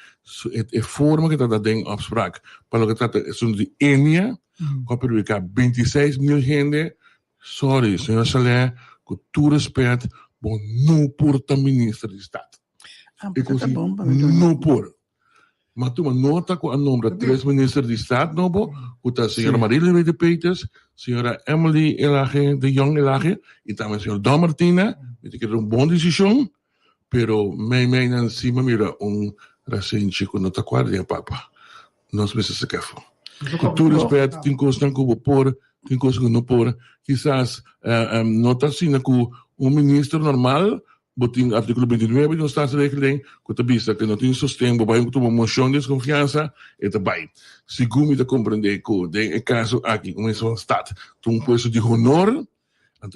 é forma que está dando afspraak, para que está de Enia, com a 26 mil gente, sorry, senhor Salé, com todo respeito, bom, não porta ministro de Estado. E consegui, não por. Mas tu nota com a nome de 3 ministros de Estado, não bom, com a senhora Marília de Peters, senhora Emily Elage, de Jong Elage, e também a senhora Dom Martina, que era uma boa decisão, pero me não se mira recente com nota guarda, papa. Nós precisamos ser careful. Com todo respeito, tem coisas que vou pôr, tem coisas que não pôr. Quizás, nota assim, com ministro normal, botin artículo 29 do Estado de Regeling, que vista que não tem sustento, vai ter uma moção de desconfiança, e também. Segundo me compreender que, no caso aqui, como é o Estado, tem um posto de honor,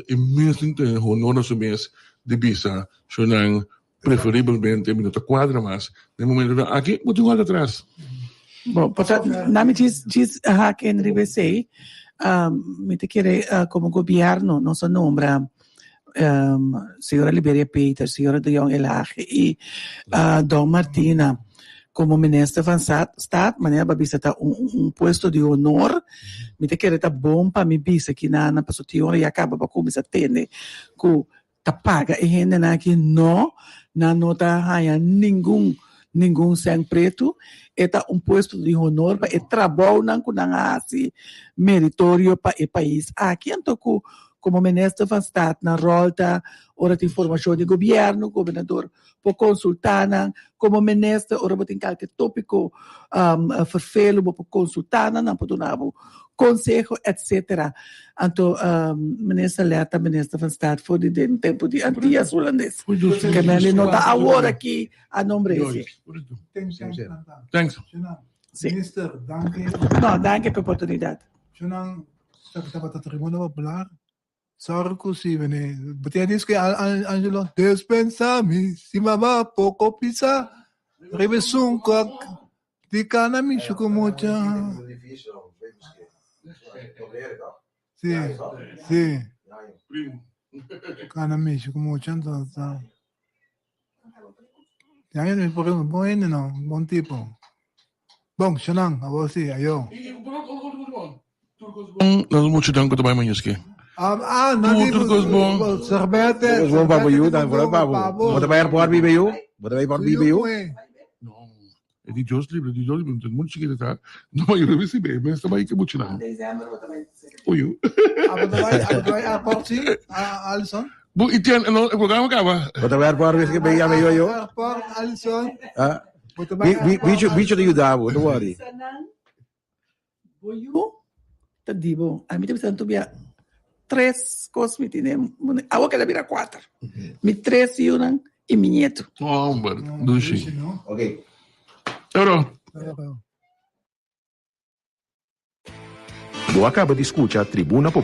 e mesmo tem honor nas suas de vista, sonang preferivelmente minuto quadra, mas no momento aqui, vou ter um atrás. Bom, portanto, na me diz que em RBC, me te querer como governo, nossa nombra, senhora Liberia Peter, senhora de Jong Elage e Dom Martina como ministra van Estado, maneira para bisa tá posto de honor, me te querer tá bom para me bisa que na passotiora e acaba para começar a ter que tá paga e rende na que não tá haya nenhum sem preto, eta posto de honor para trabalho não com assim meritório para o país. Aqui então como ministro van Estado na rolta ora de informação de governo, governador por consultar, como ministro ora tem qualquer tópico vervelo por consultar, não por dar conselho, etc. Então, ministro alerta, ministro van Estado foi de tempo de antigas holandês. Que ele não está agora aqui a nome desse. Thanks. Minister, danke. Não, danke pela oportunidade. Senang, kita tribuna popular. Sarko si vene. Batianis kay Angelo. Despensami, si mama poco pisa. Rivesungkak. Di ka namin shukumocha. Sì. Kanami shukumocha. Yan yun, buhay no, buong tipo. Bong, siya lang, ako si, ayo. Lalu mo siya ko tabay manjuski. Nanti Turcos bong. Sorbete. Turcos bong papayu, dan fuera pabo. Bota bayar por bibeyo? Bota bayar por bibeyo? E di Diyos libre, entonces mo siya kita. No, yun rin si Bebe, sabay ka mo siya lang. Uyo. Apa tabay, Porci, Alison? Bu, itian, ano, programa ka ba? Bota bayar por bibeyo, baya meyo yo? Por Alison. Bicho de Yudabo, don't worry. Boyo, tadibo. A mí te pensando tubia 3 cosas me tiene. Agua que la mira 4. Mi 3 y una y mi nieto. Oh, hombre, dushi. Okay. Pero, Boa acaba de escuchar Tribuna Popular.